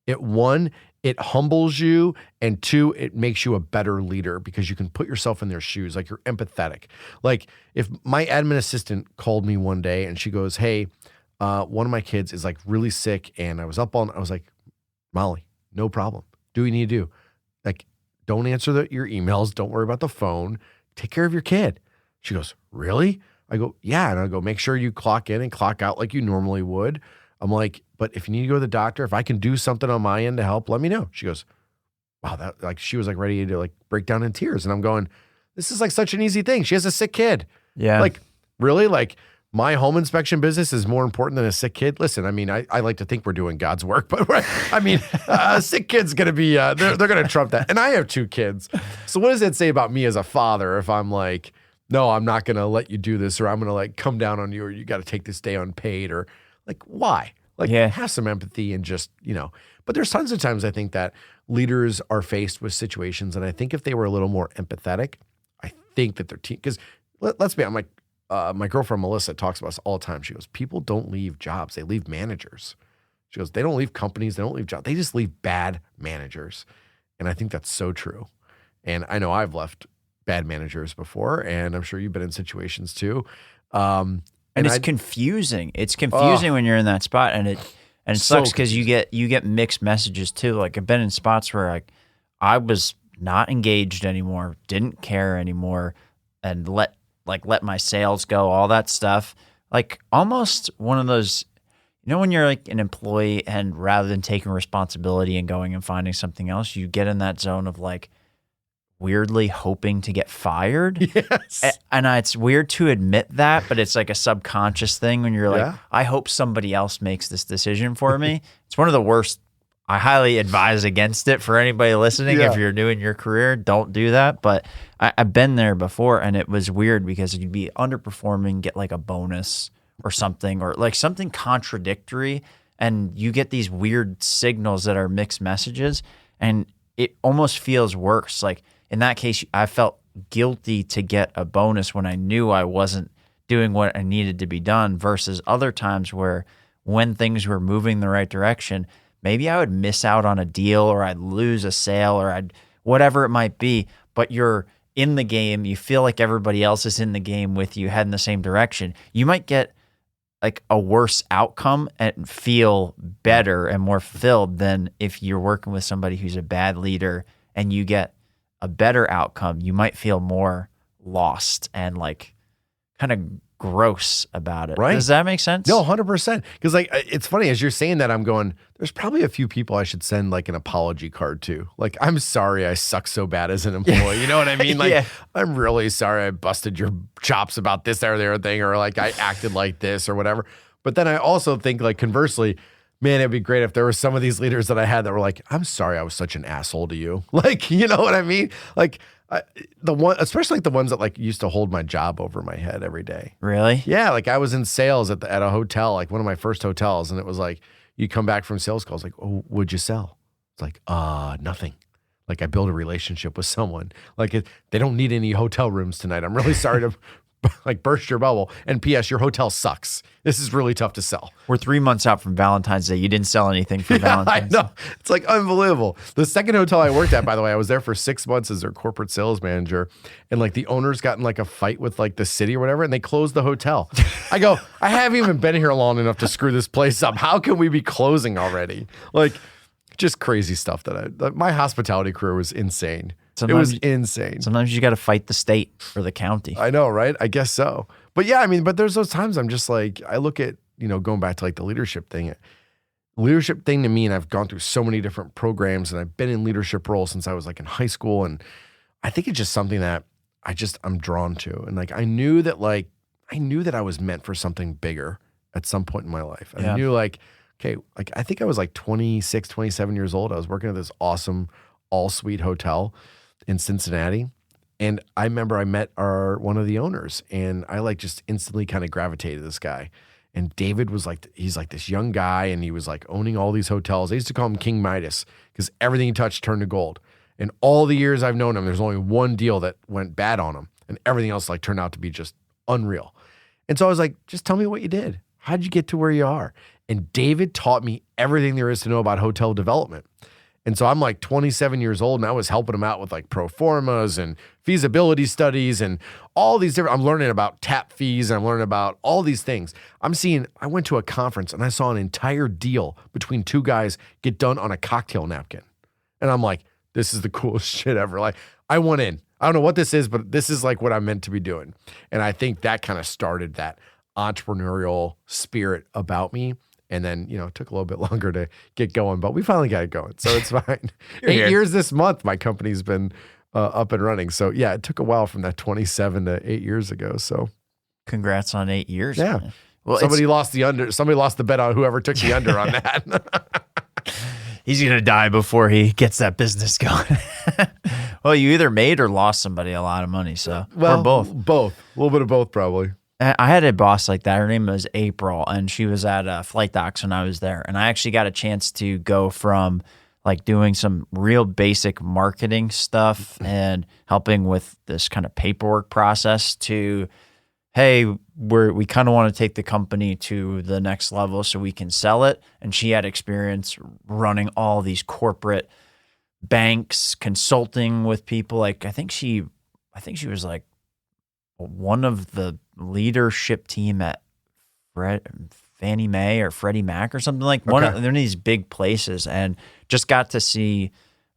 it humbles you, and 2, it makes you a better leader because you can put yourself in their shoes. Like you're empathetic. Like if my admin assistant called me one day and she goes, hey, one of my kids is like really sick and I was up I was like, Molly, no problem. Do what you need to do. Like, don't answer your emails. Don't worry about the phone. Take care of your kid. She goes, really? I go, yeah. And I go, make sure you clock in and clock out like you normally would. I'm like, but if you need to go to the doctor, if I can do something on my end to help, let me know. She goes, wow, that like she was like ready to like break down in tears. And I'm going, this is like such an easy thing. She has a sick kid. Yeah. Like really? Like my home inspection business is more important than a sick kid. Listen, I mean, I like to think we're doing God's work, but I mean, a sick kid's going to be, they're going to trump that. And I have 2 kids. So what does that say about me as a father if I'm like, no, I'm not going to let you do this, or I'm going to like come down on you, or you got to take this day unpaid, or like, why? Like, have some empathy and just, but there's tons of times I think that leaders are faced with situations. And I think if they were a little more empathetic, I think that their team, because let's be, I'm like, my girlfriend, Melissa, talks about this all the time. She goes, people don't leave jobs. They leave managers. She goes, they don't leave companies. They don't leave jobs. They just leave bad managers. And I think that's so true. And I know I've left bad managers before, and I'm sure you've been in situations too. And it's confusing. It's confusing when you're in that spot, and it sucks because you get mixed messages too. Like I've been in spots where I was not engaged anymore, didn't care anymore, and let my sales go, all that stuff. Like almost one of those, when you're like an employee and rather than taking responsibility and going and finding something else, you get in that zone of like weirdly hoping to get fired. Yes. And it's weird to admit that, but it's like a subconscious thing when you're like, I hope somebody else makes this decision for me. It's one of the worst. I highly advise against it for anybody listening. If you're new in your career, don't do that. But I've been there before, and it was weird because you'd be underperforming, get like a bonus or something, or like something contradictory, and you get these weird signals that are mixed messages, and it almost feels worse. Like in that case, I felt guilty to get a bonus when I knew I wasn't doing what I needed to be done, versus other times where when things were moving the right direction, maybe I would miss out on a deal, or I'd lose a sale, or whatever it might be, but you're in the game. You feel like everybody else is in the game with you, heading the same direction. You might get like a worse outcome and feel better and more fulfilled than if you're working with somebody who's a bad leader and you get a better outcome. You might feel more lost and like kind of gross about it. Right. Does that make sense? No, 100%. Because like, it's funny as you're saying that, I'm going, there's probably a few people I should send like an apology card to. Like, I'm sorry I suck so bad as an employee. You know what I mean? Like, I'm really sorry I busted your chops about this or the other thing, or like I acted like this or whatever. But then I also think like conversely, man, it'd be great if there were some of these leaders that I had that were like, I'm sorry I was such an asshole to you. Like, you know what I mean? Like, especially like the ones that like used to hold my job over my head every day. Really? Yeah. Like I was in sales at a hotel, like one of my first hotels. And it was like, you come back from sales calls, like, oh, what'd you sell? It's like, nothing. like I build a relationship with someone. Like they don't need any hotel rooms tonight. I'm really sorry to like burst your bubble. And P.S. your hotel sucks. This is really tough to sell. We're 3 months out from Valentine's Day. You didn't sell anything for Valentine's I know. It's like unbelievable. The second hotel I worked at, by the way, I was there for 6 months as their corporate sales manager. And like the owners got in like a fight with like the city or whatever, and they closed the hotel. I go, I haven't even been here long enough to screw this place up. How can we be closing already? Like just crazy stuff my hospitality career was insane. Sometimes, it was insane. Sometimes you got to fight the state or the county. I know, right? I guess so. But yeah, I mean, but there's those times I'm just like, I look at, going back to like the leadership thing to me, and I've gone through so many different programs and I've been in leadership roles since I was like in high school. And I think it's just something that I'm drawn to. And like, I knew that I was meant for something bigger at some point in my life. And I knew like, okay, like I think I was like 26, 27 years old. I was working at this awesome all-suite hotel in Cincinnati. And I remember I met one of the owners, and I like just instantly kind of gravitated to this guy. And David was like, he's like this young guy, and he was like owning all these hotels. I used to call him King Midas because everything he touched turned to gold. And all the years I've known him, there's only one deal that went bad on him, and everything else like turned out to be just unreal. And so I was like, just tell me what you did. How'd you get to where you are? And David taught me everything there is to know about hotel development. And so I'm like 27 years old, and I was helping him out with like pro formas and feasibility studies and all these I'm learning about tap fees, and I'm learning about all these things. I went to a conference and I saw an entire deal between two guys get done on a cocktail napkin. And I'm like, this is the coolest shit ever. Like I went in. I don't know what this is, but this is like what I'm meant to be doing. And I think that kind of started that entrepreneurial spirit about me. And then, it took a little bit longer to get going, but we finally got it going. So it's fine. 8 years this month, my company's been up and running. So yeah, it took a while from that 27 to 8 years ago. So congrats on 8 years. Yeah. Man. Well, somebody lost the bet on whoever took the under on that. He's going to die before he gets that business going. Well, you either made or lost somebody a lot of money. So, or both. Both. A little bit of both, probably. I had a boss like that. Her name was April, and she was at Flight Docs when I was there. And I actually got a chance to go from like doing some real basic marketing stuff and helping with this kind of paperwork process to, hey, we kind of want to take the company to the next level so we can sell it. And she had experience running all these corporate banks, consulting with people. Like I think she was like one of the leadership team at Fannie Mae or Freddie Mac or something like one of these big places, and just got to see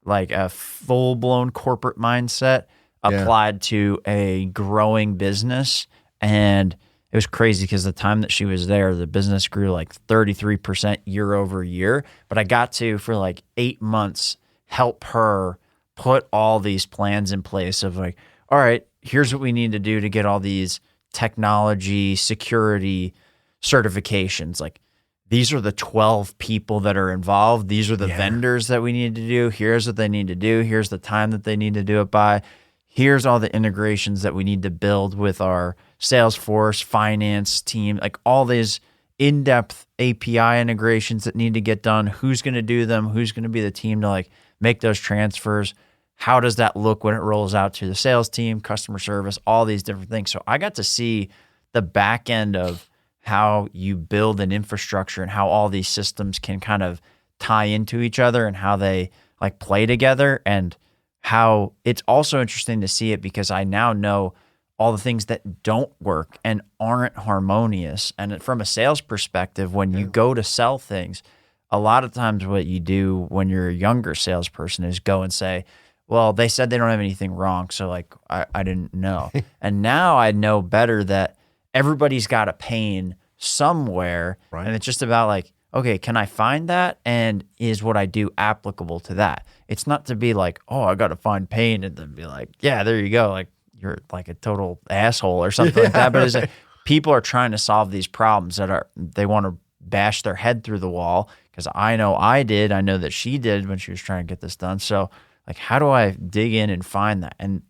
like a full-blown corporate mindset applied to a growing business. And it was crazy because the time that she was there, the business grew like 33% year over year. But I got to, for like 8 months, help her put all these plans in place of like, all right, here's what we need to do to get all these technology security certifications. Like these are the 12 people that are involved. These are the vendors that we need to do. Here's what they need to do. Here's the time that they need to do it by. Here's all the integrations that we need to build with our Salesforce finance team. Like all these in-depth API integrations that need to get done. Who's going to do them? Who's going to be the team to like make those transfers? How does that look when it rolls out to the sales team, customer service, all these different things? So I got to see the back end of how you build an infrastructure and how all these systems can kind of tie into each other and how they like play together, and how it's also interesting to see it because I now know all the things that don't work and aren't harmonious. And from a sales perspective, when you go to sell things, a lot of times what you do when you're a younger salesperson is go and say, well, they said they don't have anything wrong, so like I didn't know. And now I know better that everybody's got a pain somewhere, right? And it's just about like, okay, can I find that? And is what I do applicable to that? It's not to be like, oh, I got to find pain and then be like, yeah, there you go. Like you're like a total asshole or something like that. But it's like people are trying to solve these problems they want to bash their head through the wall, because I know I did. I know that she did when she was trying to get this done. So like, how do I dig in and find that? And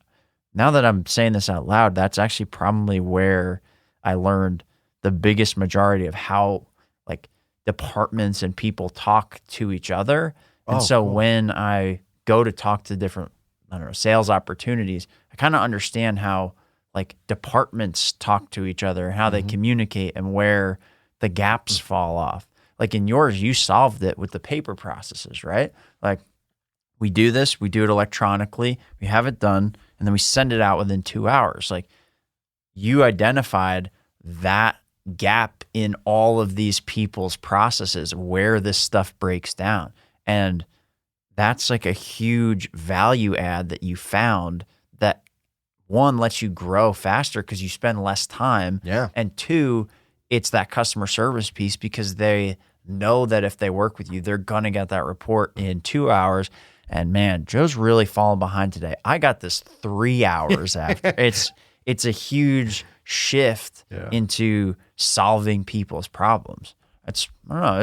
now that I'm saying this out loud, that's actually probably where I learned the biggest majority of how like departments and people talk to each other. And so when I go to talk to different, I don't know, sales opportunities, I kind of understand how like departments talk to each other, how they communicate, and where the gaps fall off. Like in yours, you solved it with the paper processes, right? Like we do this, we do it electronically, we have it done, and then we send it out within 2 hours. Like you identified that gap in all of these people's processes where this stuff breaks down. And that's like a huge value add that you found that, one, lets you grow faster because you spend less time. Yeah. And two, it's that customer service piece because they know that if they work with you, they're going to get that report in 2 hours. And man, Joe's really falling behind today. I got this 3 hours after. It's a huge shift into solving people's problems. I don't know.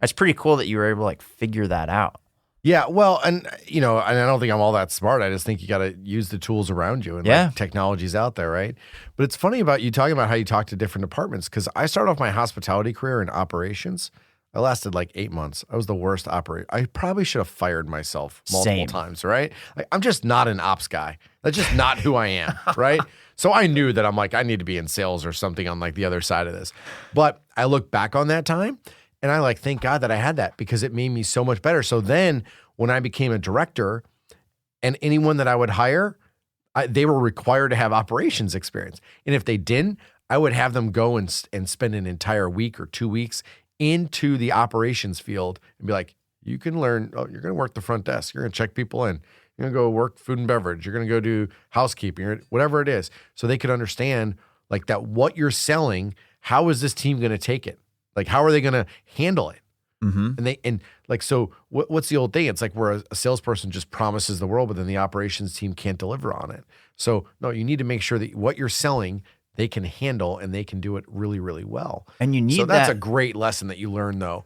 It's pretty cool that you were able to like figure that out. Yeah, well, and and I don't think I'm all that smart. I just think you got to use the tools around you, and like, technology's out there, right? But it's funny about you talking about how you talk to different departments, because I started off my hospitality career in operations. I lasted like 8 months. I was the worst operator. I probably should have fired myself multiple times, right? Like, I'm just not an ops guy. That's just not who I am, right? So I knew that I'm like, I need to be in sales or something on like the other side of this. But I look back on that time, and I like, thank God that I had that, because it made me so much better. So then when I became a director, and anyone that I would hire, they were required to have operations experience. And if they didn't, I would have them go and spend an entire week or 2 weeks into the operations field and be like, you can learn, you're going to work the front desk. You're going to check people in. You're going to go work food and beverage. You're going to go do housekeeping, whatever it is. So they could understand like that, what you're selling, how is this team going to take it? Like, how are they going to handle it? And so what's the old thing? It's like where a salesperson just promises the world, but then the operations team can't deliver on it. So no, you need to make sure that what you're selling, they can handle, and they can do it really, really well. And you need that's a great lesson that you learn, though.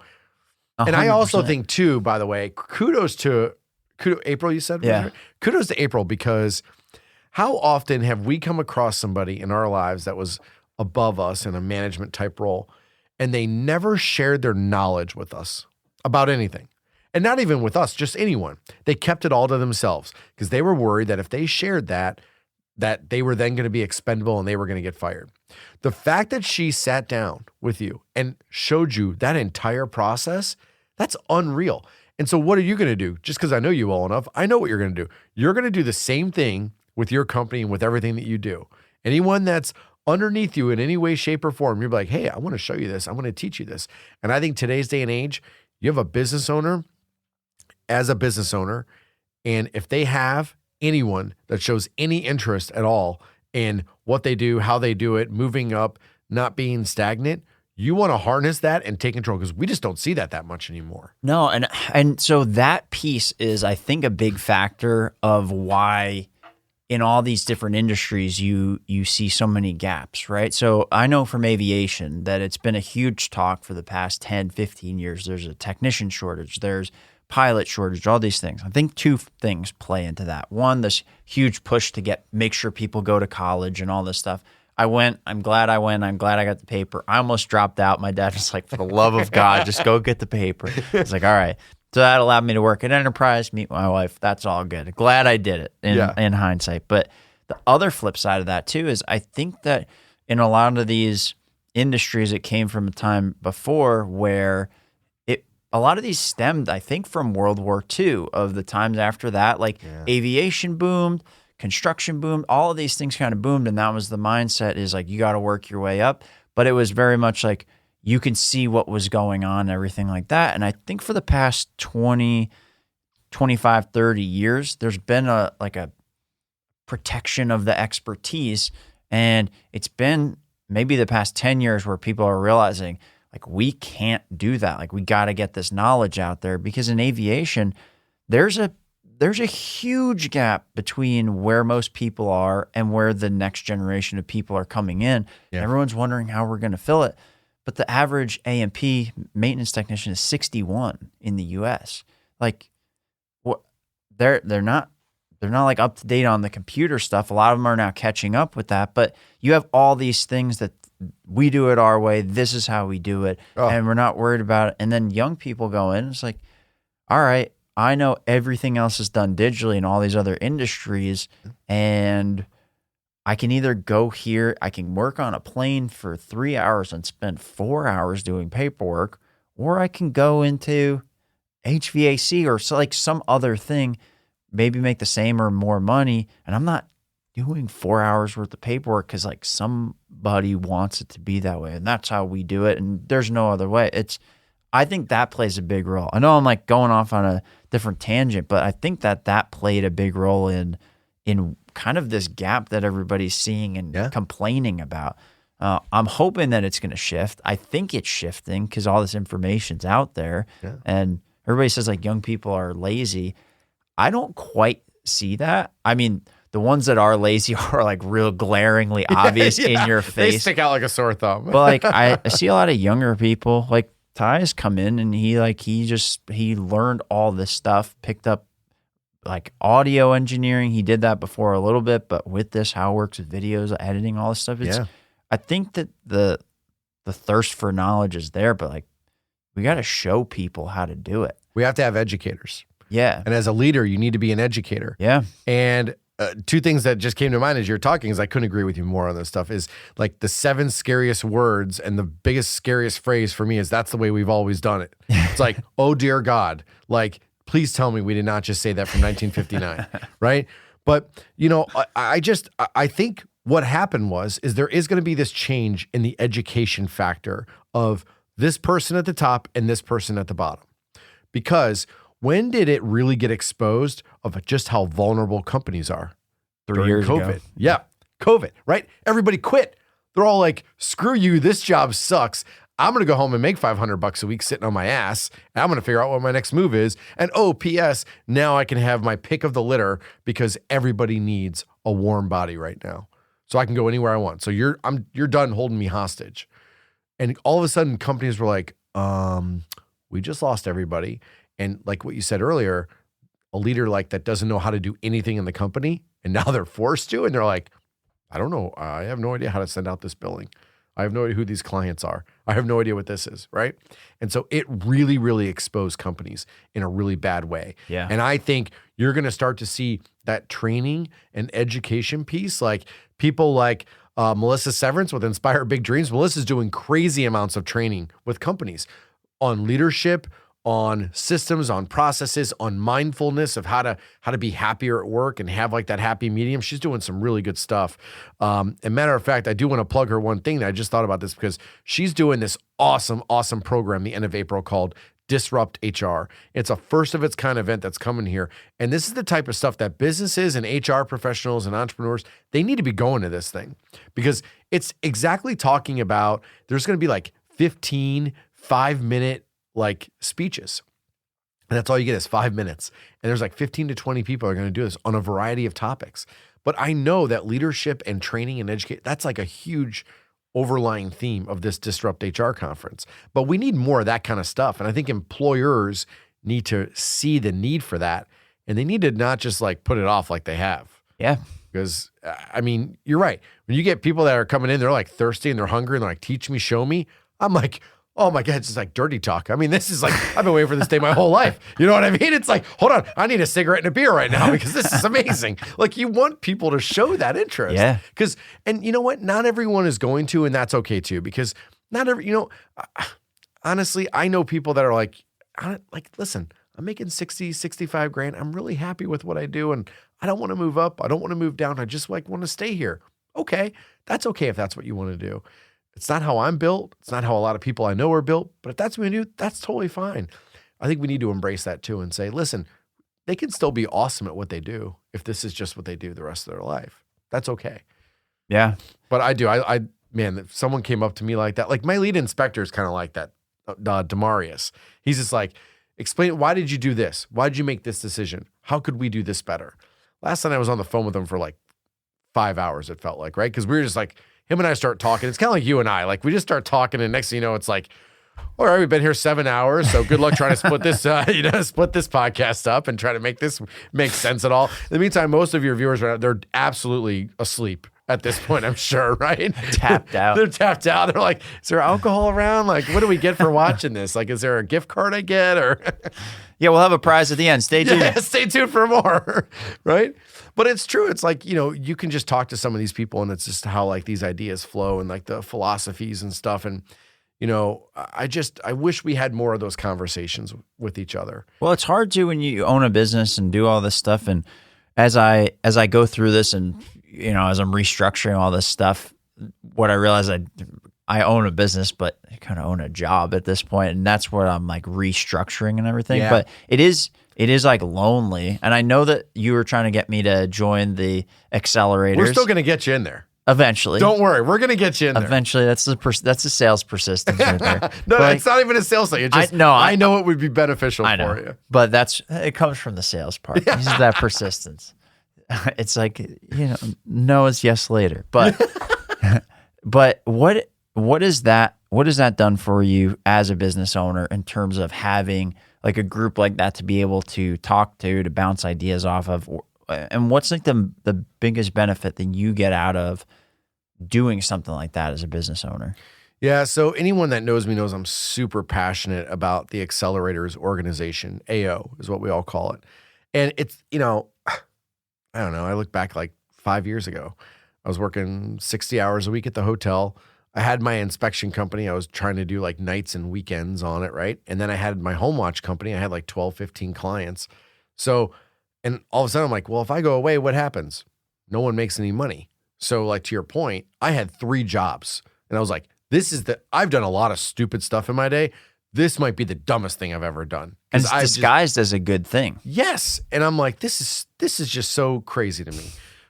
100%. And I also think too, by the way, kudos to April, you said? Yeah. Kudos to April, because how often have we come across somebody in our lives that was above us in a management type role, and they never shared their knowledge with us about anything? And not even with us, just anyone. They kept it all to themselves because they were worried that if they shared that they were then going to be expendable and they were going to get fired. The fact that she sat down with you and showed you that entire process, that's unreal. And so what are you going to do? Just because I know you well enough, I know what you're going to do. You're going to do the same thing with your company and with everything that you do. Anyone that's underneath you in any way, shape, or form, you're like, hey, I want to show you this. I want to teach you this. And I think today's day and age, you have a business owner as a business owner, and if they have anyone that shows any interest at all in what they do, how they do it, moving up, not being stagnant, you want to harness that and take control, because we just don't see that much anymore. No, and so that piece is, I think, a big factor of why in all these different industries you see so many gaps, right? So I know from aviation that it's been a huge talk for the past 10, 15 years. There's a technician shortage, there's pilot shortage, all these things. I think two things play into that. One, this huge push to make sure people go to college and all this stuff. I went, I'm glad I went, I'm glad I got the paper. I almost dropped out. My dad was like, for the love of God, just go get the paper. I was like, all right. So that allowed me to work at Enterprise, meet my wife. That's all good. Glad I did it in hindsight. But the other flip side of that too is I think that in a lot of these industries, it came from a time before where a lot of these stemmed, I think, from World War II, of the times after that. Aviation boomed, construction boomed, all of these things kind of boomed, and that was the mindset, is like, you got to work your way up. But it was very much like you can see what was going on, everything like that. And I think for the past 20, 25, 30 years, there's been a protection of the expertise. And it's been maybe the past 10 years where people are realizing, like, we can't do that. Like, we got to get this knowledge out there, because in aviation, there's a huge gap between where most people are and where the next generation of people are coming in. Yeah. Everyone's wondering how we're going to fill it. But the average A&P maintenance technician is 61 in the U.S. Like, what? They're not like up to date on the computer stuff. A lot of them are now catching up with that. But you have all these things that we do it our way. This is how we do it, and we're not worried about it. And then young people go in. It's like, all right, I know everything else is done digitally in all these other industries, and I can either go here, I can work on a plane for 3 hours and spend 4 hours doing paperwork, or I can go into HVAC or so like some other thing, maybe make the same or more money, and I'm not doing 4 hours worth of paperwork because like somebody wants it to be that way, and that's how we do it, and there's no other way. I think that plays a big role. I know I'm like going off on a different tangent, but I think that played a big role in kind of this gap that everybody's seeing and complaining about. I'm hoping that it's going to shift. I think it's shifting because all this information's out there, and everybody says like young people are lazy. I don't quite see that. I mean, the ones that are lazy are like real glaringly obvious in your face. They stick out like a sore thumb. But like I see a lot of younger people, like Ty's come in and he learned all this stuff, picked up like audio engineering. He did that before a little bit, but with this, how it works with videos, editing, all this stuff. I think that the thirst for knowledge is there, but like we got to show people how to do it. We have to have educators. Yeah. And as a leader, you need to be an educator. Yeah. And two things that just came to mind as you're talking is I couldn't agree with you more on this stuff is like the 7 scariest words and the biggest, scariest phrase for me is that's the way we've always done it. It's like, oh, dear God, like, please tell me we did not just say that from 1959, right? But, you know, I think what happened is there is going to be this change in the education factor of this person at the top and this person at the bottom. Because when did it really get exposed of just how vulnerable companies are? 3 years COVID. ago. Yeah, COVID, right? Everybody quit. They're all like, screw you, this job sucks. I'm going to go home and make $500 a week sitting on my ass. And I'm going to figure out what my next move is. And oh, P.S., now I can have my pick of the litter because everybody needs a warm body right now. So I can go anywhere I want. So you're done holding me hostage. And all of a sudden companies were like, we just lost everybody. And like what you said earlier, a leader like that doesn't know how to do anything in the company. And now they're forced to. And they're like, I don't know. I have no idea how to send out this billing. I have no idea who these clients are. I have no idea what this is, right? And so it really, really exposed companies in a really bad way. Yeah. And I think you're going to start to see that training and education piece, like people like Melissa Severance with Inspire Big Dreams. Melissa's doing crazy amounts of training with companies on leadership, on systems, on processes, on mindfulness of how to be happier at work and have like that happy medium. She's doing some really good stuff. And matter of fact, I do want to plug her one thing that I just thought about this because she's doing this awesome program the end of April called Disrupt HR. It's a first of its kind event that's coming here. And this is the type of stuff that businesses and HR professionals and entrepreneurs, they need to be going to this thing because it's exactly talking about, there's going to be like 15 5-minute like speeches. And that's all you get is 5 minutes. And there's like 15 to 20 people are going to do this on a variety of topics. But I know that leadership and training and education, that's like a huge overlying theme of this Disrupt HR conference. But we need more of that kind of stuff. And I think employers need to see the need for that. And they need to not just like put it off like they have. Yeah. Because, I mean, you're right. When you get people that are coming in, they're like thirsty and they're hungry and they're like, teach me, show me. I'm like, oh my God, it's just like dirty talk. I mean, this is like, I've been waiting for this day my whole life. You know what I mean? It's like, hold on, I need a cigarette and a beer right now because this is amazing. Like you want people to show that interest. Yeah. And you know what? Not everyone is going to, and that's okay too, because honestly, I know people that are like, listen, I'm making 60, 65 grand. I'm really happy with what I do. And I don't want to move up. I don't want to move down. I just like want to stay here. Okay. That's okay if that's what you want to do. It's not how I'm built. It's not how a lot of people I know are built, but if that's what you do, that's totally fine. I think we need to embrace that too and say, listen, they can still be awesome at what they do if this is just what they do the rest of their life. That's okay. Yeah. But man, if someone came up to me like that, like my lead inspector is kind of like that, Demarius. He's just like, explain, why did you do this? Why did you make this decision? How could we do this better? Last night I was on the phone with him for like 5 hours, it felt like, right? Because we were just like, him and I start talking. It's kind of like you and I. Like we just start talking, and next thing you know, it's like, all right, we've been here 7 hours, so good luck trying to split this, split this podcast up and try to make this make sense at all. In the meantime, most of your viewers right now, they're absolutely asleep at this point, I'm sure, right? Tapped out. They're tapped out. They're like, is there alcohol around? Like, what do we get for watching this? Like, is there a gift card I get? Or Yeah, we'll have a prize at the end. Stay tuned. yeah, stay tuned for more, right? But it's true. It's like, you can just talk to some of these people and it's just how like these ideas flow and like the philosophies and stuff. And, I wish we had more of those conversations with each other. Well, it's hard to when you own a business and do all this stuff. And as I go through this and, as I'm restructuring all this stuff, what I realize I own a business, but I kind of own a job at this point, and that's what I'm like restructuring and everything. Yeah. But it is like lonely. And I know that you were trying to get me to join the Accelerators. We're still going to get you in there. Eventually. Don't worry. We're going to get you in there. Eventually. That's the sales persistence right there. No, But it's not even a sales thing. It's just, I know it would be beneficial for you. But it comes from the sales part. It's that persistence. It's like, no is yes later. But but what is that done for you as a business owner in terms of having like a group like that to be able to talk to bounce ideas off of? And what's like the biggest benefit that you get out of doing something like that as a business owner? Yeah. So anyone that knows me knows I'm super passionate about the Accelerators organization. AO is what we all call it. And it's, I don't know. I look back like 5 years ago. I was working 60 hours a week at the hotel. I had my inspection company. I was trying to do like nights and weekends on it, right? And then I had my home watch company. I had like 12, 15 clients. And all of a sudden I'm like, well, if I go away, what happens? No one makes any money. So like to your point, I had 3 jobs and I was like, I've done a lot of stupid stuff in my day. This might be the dumbest thing I've ever done. And it's disguised as a good thing. Yes. And I'm like, this is just so crazy to me.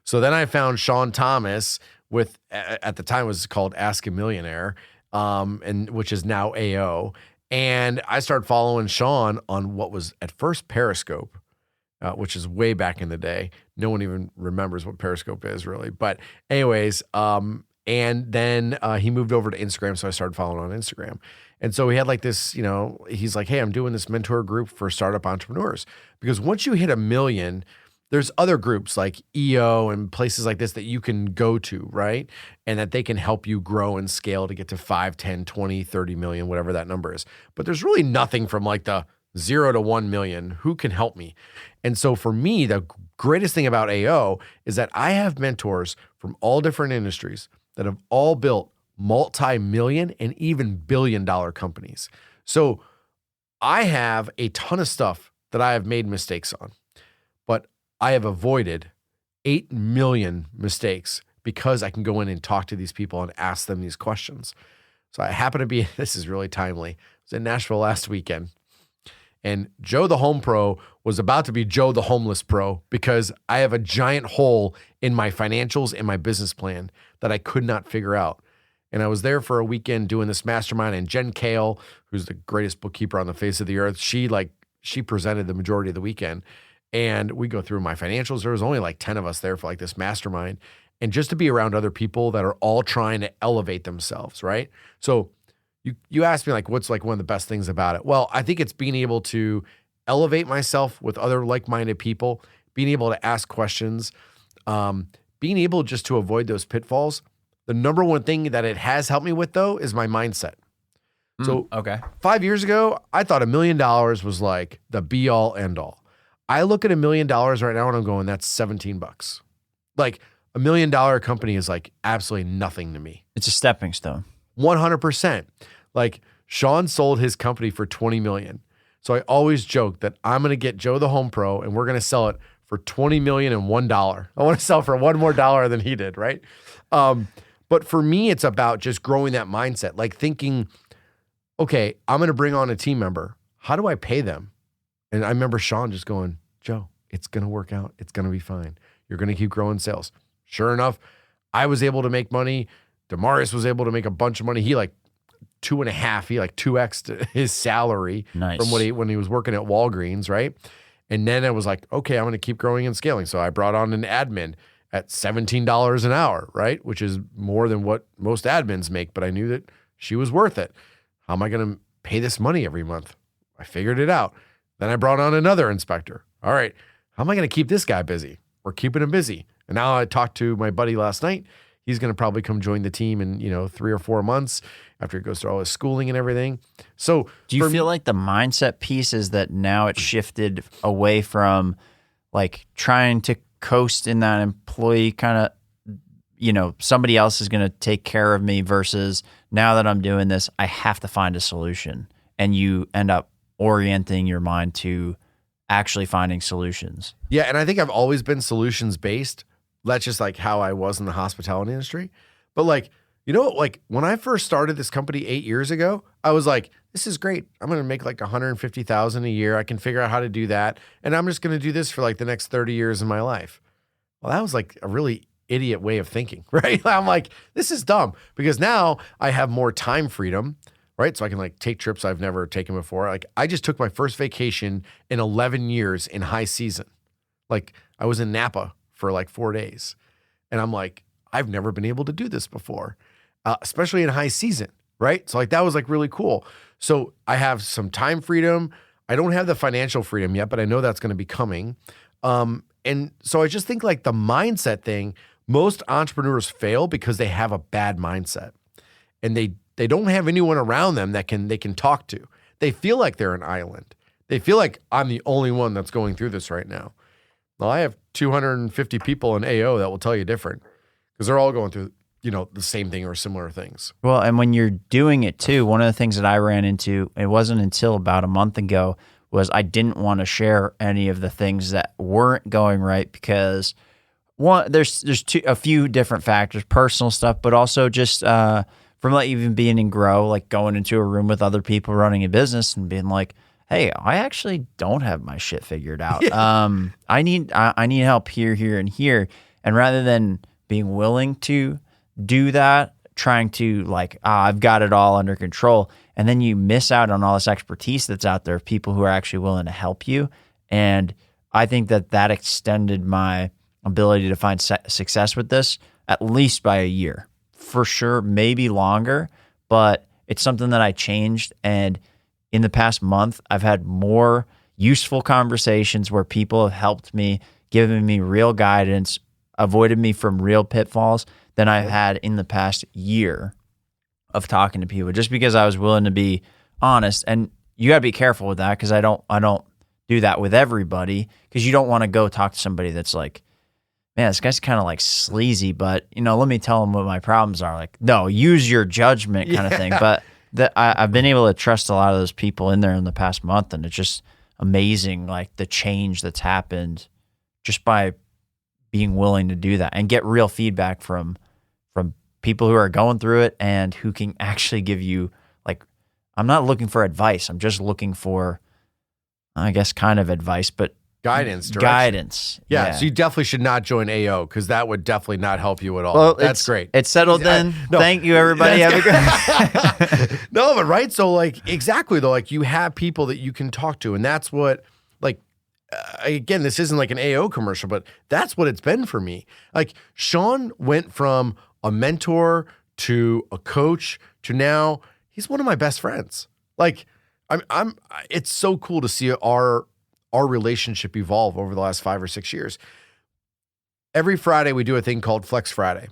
So then I found Sean Thomas with, at the time it was called Ask a Millionaire, and which is now AO. And I started following Sean on what was at first Periscope, which is way back in the day. No one even remembers what Periscope is really. But anyways, and then he moved over to Instagram, so I started following on Instagram. And so he had like this, he's like, hey, I'm doing this mentor group for startup entrepreneurs. Because once you hit 1 million, there's other groups like EO and places like this that you can go to, right? And that they can help you grow and scale to get to 5, 10, 20, 30 million, whatever that number is. But there's really nothing from like the 0 to 1 million. Who can help me? And so for me, the greatest thing about AO is that I have mentors from all different industries that have all built multi-million and even billion-dollar companies. So I have a ton of stuff that I have made mistakes on, but I have avoided 8 million mistakes because I can go in and talk to these people and ask them these questions. So I happen to be, this is really timely, I was in Nashville last weekend, and Joe the Home Pro was about to be Joe the Homeless Pro because I have a giant hole in my financials and my business plan that I could not figure out. And I was there for a weekend doing this mastermind, and Jen Kale, who's the greatest bookkeeper on the face of the earth, she presented the majority of the weekend. And we go through my financials. There was only like 10 of us there for like this mastermind. And just to be around other people that are all trying to elevate themselves, right? So you asked me like, what's like one of the best things about it? Well, I think it's being able to elevate myself with other like-minded people, being able to ask questions, being able just to avoid those pitfalls. The number one thing that it has helped me with though is my mindset. So 5 years ago, I thought $1 million was like the be all end all. I look at $1 million right now and I'm going, that's $17. Like $1 million company is like absolutely nothing to me. It's a stepping stone. 100%. Like Sean sold his company for $20 million. So I always joke that I'm going to get Joe the Home Pro and we're going to sell it for $20 million and $1. I want to sell for $1 more than he did, right? But for me, it's about just growing that mindset, like thinking, okay, I'm going to bring on a team member. How do I pay them? And I remember Sean just going, Joe, it's going to work out. It's going to be fine. You're going to keep growing sales. Sure enough, I was able to make money. Demarius was able to make a bunch of money. He like 2.5, he like 2x'd his salary from when he was working at Walgreens, right? And then I was like, okay, I'm going to keep growing and scaling. So I brought on an admin at $17 an hour, right? Which is more than what most admins make, but I knew that she was worth it. How am I going to pay this money every month? I figured it out. Then I brought on another inspector. All right, how am I going to keep this guy busy? We're keeping him busy. And now I talked to my buddy last night. He's going to probably come join the team in, 3 or 4 months after he goes through all his schooling and everything. So do you feel like the mindset piece is that now it's shifted away from like trying to coast in that employee kind of, somebody else is going to take care of me versus now that I'm doing this, I have to find a solution, and you end up orienting your mind to actually finding solutions? Yeah. And I think I've always been solutions based. That's just like how I was in the hospitality industry. But like, when I first started this company 8 years ago, I was like, this is great. I'm going to make like $150,000 a year. I can figure out how to do that. And I'm just going to do this for like the next 30 years of my life. Well, that was like a really idiot way of thinking, right? I'm like, this is dumb, because now I have more time freedom, right? So I can like take trips I've never taken before. Like I just took my first vacation in 11 years in high season. Like I was in Napa for like 4 days. And I'm like, I've never been able to do this before, especially in high season, right? So like that was like really cool. So I have some time freedom. I don't have the financial freedom yet, but I know that's going to be coming. And so I just think like the mindset thing, most entrepreneurs fail because they have a bad mindset, and they don't have anyone around them that they can talk to. They feel like they're an island. They feel like I'm the only one that's going through this right now. Well, I have 250 people in AO that will tell you different, because they're all going through, the same thing or similar things. Well, and when you're doing it too, one of the things that I ran into, it wasn't until about a month ago, was I didn't want to share any of the things that weren't going right, because one, there's a few different factors, personal stuff, but also just from like even being in Grow, like going into a room with other people running a business and being like, hey, I actually don't have my shit figured out. Yeah. I need help here, and here. And rather than being willing to do that, trying to like, I've got it all under control, and then you miss out on all this expertise that's out there of people who are actually willing to help you. And I think that extended my ability to find success with this at least by a year, for sure, maybe longer, but it's something that I changed. And in the past month, I've had more useful conversations where people have helped me, given me real guidance, avoided me from real pitfalls than I've had in the past year of talking to people, just because I was willing to be honest. And you got to be careful with that, because I don't do that with everybody, because you don't want to go talk to somebody that's like, man, this guy's kind of like sleazy, but let me tell him what my problems are. Like, no, use your judgment kind of thing. But I've been able to trust a lot of those people in there in the past month, and it's just amazing, like the change that's happened just by being willing to do that and get real feedback from people who are going through it and who can actually give you, like, I'm not looking for advice. I'm just looking for, I guess, kind of advice, but guidance. Yeah. So you definitely should not join AO, because that would definitely not help you at all. Well, that's great. It's settled in. No, thank you, everybody. Have a good. No, but right. So like, exactly though, like you have people that you can talk to, and that's what, like, again, this isn't like an AO commercial, but that's what it's been for me. Like Sean went from a mentor to a coach to now he's one of my best friends. Like it's so cool to see our relationship evolve over the last 5 or 6 years. Every Friday we do a thing called Flex Friday,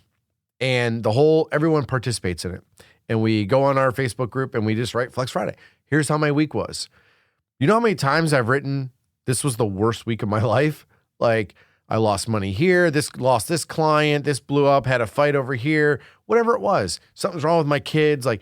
and everyone participates in it. And we go on our Facebook group and we just write Flex Friday. Here's how my week was. You know how many times I've written, this was the worst week of my life? Like, I lost money here, lost this client, this blew up, had a fight over here, whatever it was. Something's wrong with my kids. Like,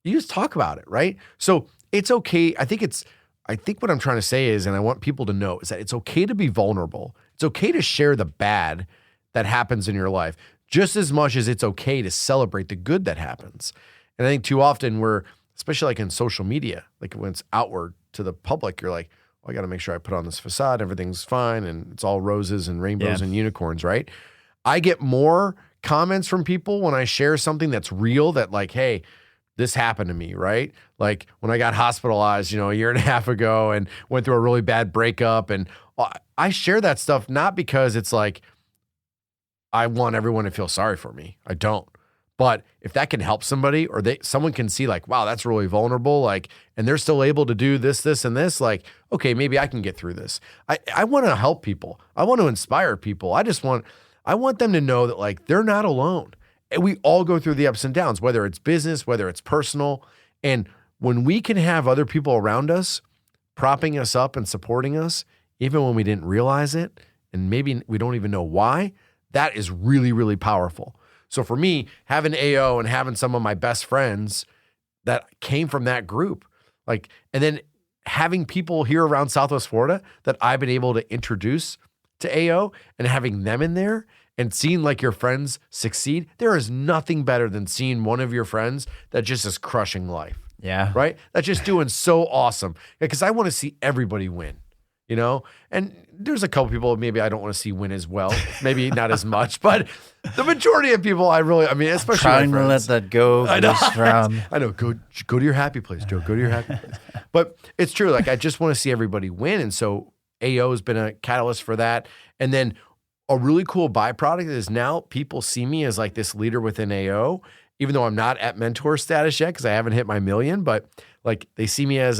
you just talk about it, right? So it's okay. I think what I'm trying to say is, and I want people to know, is that it's okay to be vulnerable. It's okay to share the bad that happens in your life, just as much as it's okay to celebrate the good that happens. And I think too often we're, especially like in social media, like when it's outward to the public, you're like, well, I got to make sure I put on this facade, everything's fine, and it's all roses and rainbows and unicorns, right? I get more comments from people when I share something that's real, that like, hey, this happened to me, right? Like when I got hospitalized, a year and a half ago and went through a really bad breakup. And I share that stuff not because it's like, I want everyone to feel sorry for me. I don't. But if that can help somebody, or someone can see like, wow, that's really vulnerable, like, and they're still able to do this, this, and this, like, okay, maybe I can get through this. I want to help people. I want to inspire people. I want them to know that like they're not alone. And we all go through the ups and downs, whether it's business, whether it's personal. And when we can have other people around us propping us up and supporting us, even when we didn't realize it, and maybe we don't even know why, that is really, really powerful. So for me, having AO and having some of my best friends that came from that group, like, and then having people here around Southwest Florida that I've been able to introduce to AO and having them in there and seeing like your friends succeed, there is nothing better than seeing one of your friends that just is crushing life. Yeah. Right? That's just doing so awesome. Because I want to see everybody win, you know? And there's a couple people maybe I don't want to see win as well. Maybe not as much, but the majority of people especially trying to let that go. I know. Go to your happy place, Joe. Go to your happy place. But it's true. Like, I just want to see everybody win. And so AO has been a catalyst for that. And then a really cool byproduct is now people see me as like this leader within AO, even though I'm not at mentor status yet because I haven't hit my million, but like they see me as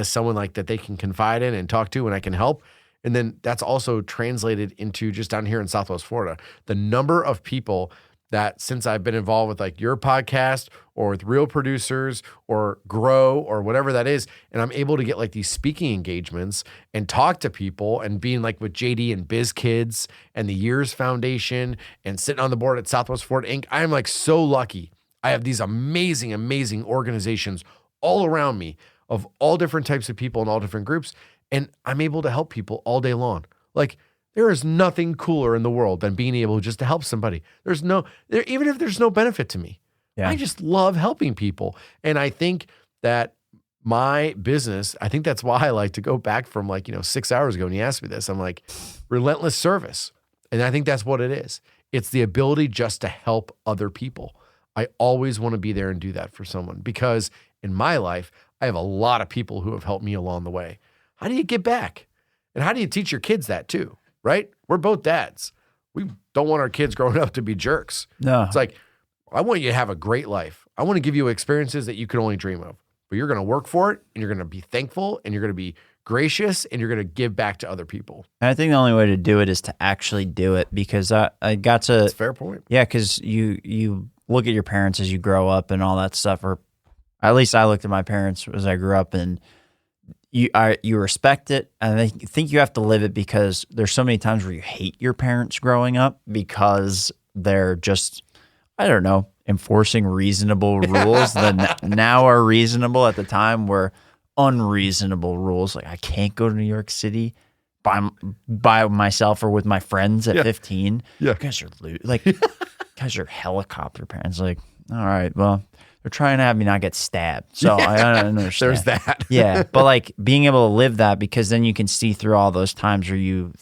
someone like that they can confide in and talk to and I can help. And then that's also translated into just down here in Southwest Florida, the number of people that since I've been involved with like your podcast or with Real Producers or Grow or whatever that is, and I'm able to get like these speaking engagements and talk to people and being like with JD and Biz Kids and the Years Foundation and sitting on the board at Southwest Florida Inc. I am like so lucky. I have these amazing, amazing organizations all around me of all different types of people and all different groups. And I'm able to help people all day long. Like, there is nothing cooler in the world than being able just to help somebody. Even if there's no benefit to me. Yeah. I just love helping people. And I think that my business, I think that's why I like to go back from 6 hours ago when you asked me this, I'm like, Relentless Service. And I think that's what it is. It's the ability just to help other people. I always want to be there and do that for someone because in my life, I have a lot of people who have helped me along the way. How do you get back? And how do you teach your kids that too? Right? We're both dads. We don't want our kids growing up to be jerks. No. It's like, I want you to have a great life. I want to give you experiences that you could only dream of, but you're going to work for it and you're going to be thankful and you're going to be gracious and you're going to give back to other people. And I think the only way to do it is to actually do it because I got to... That's a fair point. Yeah, because you look at your parents as you grow up and all that stuff, or at least I looked at my parents as I grew up and you respect it, and I think you have to live it because there's so many times where you hate your parents growing up because they're just, I don't know, enforcing reasonable rules that now are reasonable. At the time were unreasonable rules. Like I can't go to New York City by myself or with my friends at 15. Yeah. You guys are guys are helicopter parents. Like, all right, well, they're trying to have me not get stabbed. So I don't understand. There's that. Yeah. But like being able to live that because then you can see through all those times where you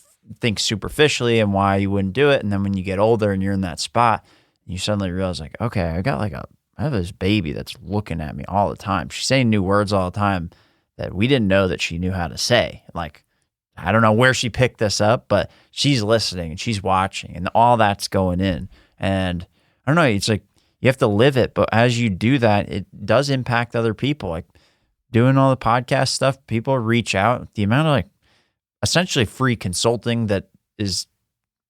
think superficially and why you wouldn't do it. And then when you get older and you're in that spot, you suddenly realize like, okay, I have this baby that's looking at me all the time. She's saying new words all the time that we didn't know that she knew how to say. Like, I don't know where she picked this up, but she's listening and she's watching and all that's going in. And I don't know, it's like, you have to live it, but as you do that, it does impact other people. Like doing all the podcast stuff, people reach out. The amount of like essentially free consulting that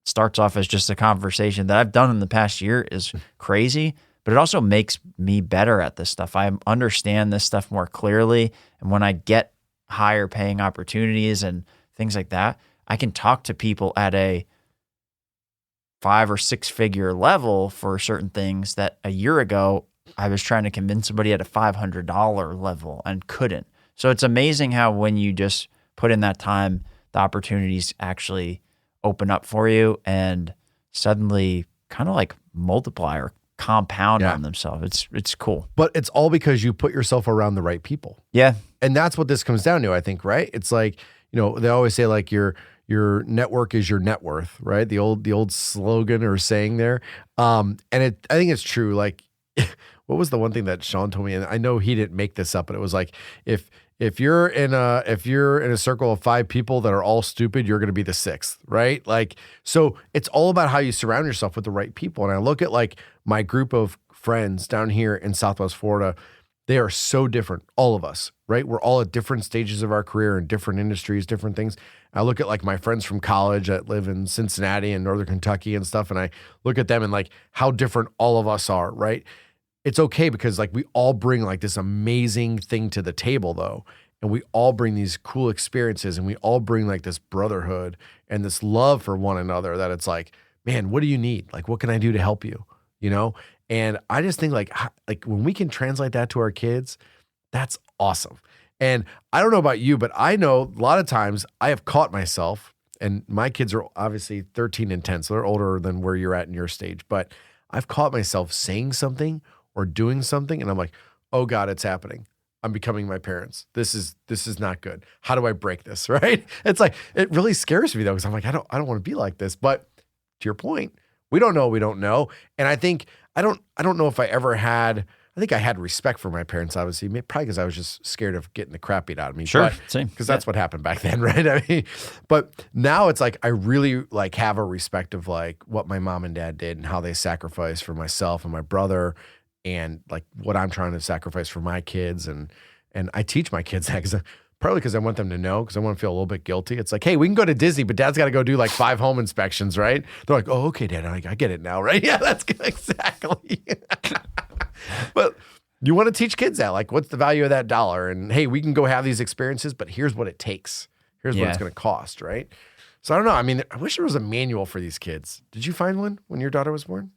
starts off as just a conversation that I've done in the past year is crazy, but it also makes me better at this stuff. I understand this stuff more clearly, and when I get higher paying opportunities and things like that, I can talk to people at a 5 or 6 figure level for certain things that a year ago I was trying to convince somebody at a $500 level and couldn't. So it's amazing how when you just put in that time, the opportunities actually open up for you and suddenly kind of like multiply or compound on themselves. It's cool. But it's all because you put yourself around the right people. Yeah. And that's what this comes down to, I think, right? It's like, they always say like your network is your net worth, right? The old slogan or saying there. I think it's true. Like, what was the one thing that Sean told me? And I know he didn't make this up, but it was like, if you're in a circle of 5 people that are all stupid, you're going to be the 6th, right? Like, so it's all about how you surround yourself with the right people. And I look at like my group of friends down here in Southwest Florida They are so different, all of us, right? We're all at different stages of our career in different industries, different things. I look at like my friends from college that live in Cincinnati and Northern Kentucky and stuff, and I look at them and like how different all of us are, right? It's okay because like we all bring like this amazing thing to the table though. And we all bring these cool experiences and we all bring like this brotherhood and this love for one another that it's like, man, what do you need? Like, what can I do to help you? You know? And I just think like when we can translate that to our kids, that's awesome. And I don't know about you, but I know a lot of times I have caught myself, and my kids are obviously 13 and 10, so they're older than where you're at in your stage, but I've caught myself saying something or doing something and I'm like, oh God, it's happening. I'm becoming my parents. This is not good. How do I break this? Right? It's like, it really scares me though, because I'm like, I don't want to be like this. But to your point, we don't know what we don't know. And I think, I don't know if I ever had, I think I had respect for my parents, obviously, probably because I was just scared of getting the crap beat out of me. Sure, same. Because that's what happened back then, right? I mean, but now it's like, I really like have a respect of like what my mom and dad did and how they sacrificed for myself and my brother, and like what I'm trying to sacrifice for my kids. And I teach my kids that partly because I want them to know, because I want to feel a little bit guilty. It's like, hey, we can go to Disney, but Dad's got to go do like 5 home inspections, right? They're like, oh, okay, Dad, I get it now, right? Yeah, that's good. Exactly. But you want to teach kids that, like, what's the value of that dollar? And hey, we can go have these experiences, but here's what it takes. Here's what it's going to cost, right? So I don't know. I mean, I wish there was a manual for these kids. Did you find one when your daughter was born?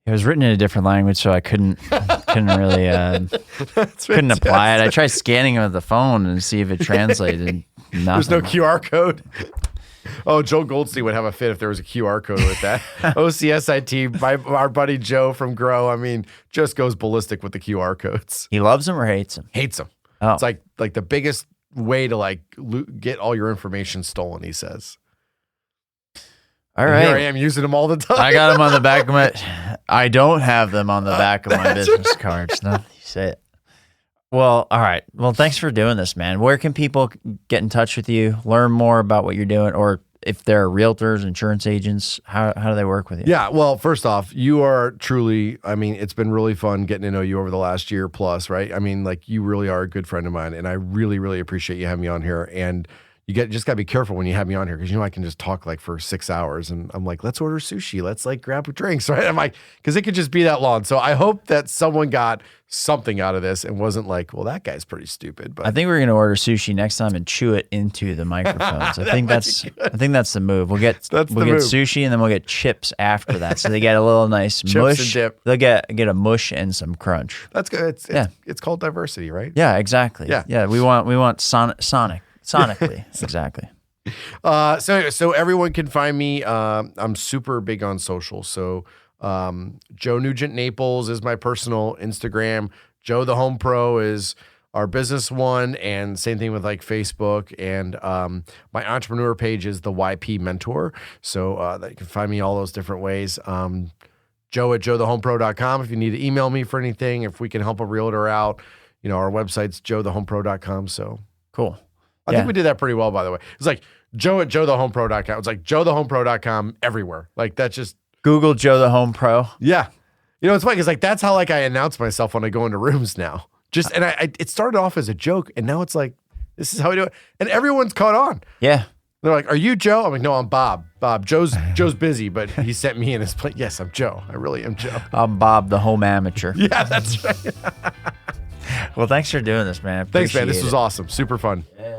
It was written in a different language, so I couldn't really couldn't apply it. I tried scanning it with the phone and see if it translated. Nothing. There's no QR code. Oh, Joe Goldstein would have a fit if there was a QR code with that. OCSIT, our buddy Joe from Grow, I mean, just goes ballistic with the QR codes. He loves them or hates them? Hates them. Oh. It's like the biggest way to like get all your information stolen, he says. All right. Here I am using them all the time. I got them on the back of my, I don't have them on the back of my business cards. No, you say it. Well, all right. Well, thanks for doing this, man. Where can people get in touch with you, learn more about what you're doing, or if they're realtors, insurance agents, how do they work with you? Yeah, well, first off, you are truly, I mean, it's been really fun getting to know you over the last year plus, right? I mean, like, you really are a good friend of mine, and I really, really appreciate you having me on here. And you just got to be careful when you have me on here, because I can just talk like for 6 hours, and I'm like, let's order sushi, let's like grab drinks, right? I'm like, because it could just be that long. So I hope that someone got something out of this and wasn't like, well, that guy's pretty stupid. But I think we're gonna order sushi next time and chew it into the microphones. I think that's the move. We'll get sushi, and then we'll get chips after that, so they get a little nice mush. And dip. They'll get a mush and some crunch. That's good. It's called diversity, right? Yeah, exactly. Yeah. We want sonically, exactly. So everyone can find me. I'm super big on social. So Joe Nugent Naples is my personal Instagram. Joe the Home Pro is our business one, and same thing with like Facebook. And my entrepreneur page is the YP Mentor. So you can find me all those different ways. Joe at joethehomepro.com if you need to email me for anything. If we can help a realtor out, our website's joethehomepro.com. So cool. I think we did that pretty well, by the way. It's like Joe at joethehomepro.com. It's like joethehomepro.com everywhere. Like, that's just Google Joe the Home Pro. Yeah. It's funny because like that's how like I announce myself when I go into rooms now. And it started off as a joke, and now it's like, this is how we do it. And everyone's caught on. Yeah. They're like, are you Joe? I'm like, no, I'm Bob. Joe's busy, but he sent me in his place. Yes, I'm Joe. I really am Joe. I'm Bob, the home amateur. Yeah, that's right. Well, thanks for doing this, man. Thanks, man. This was awesome. Super fun. Yeah.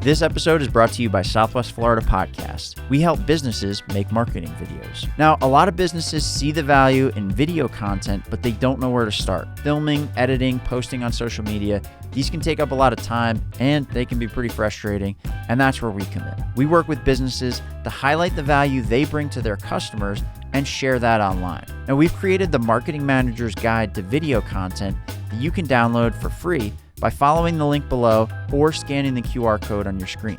This episode is brought to you by SWFL Podcast. We help businesses make marketing videos. Now, a lot of businesses see the value in video content, but they don't know where to start. Filming, editing, posting on social media, these can take up a lot of time, and they can be pretty frustrating, and that's where we come in. We work with businesses to highlight the value they bring to their customers and share that online. Now, we've created the Marketing Manager's Guide to Video Content that you can download for free by following the link below or scanning the QR code on your screen.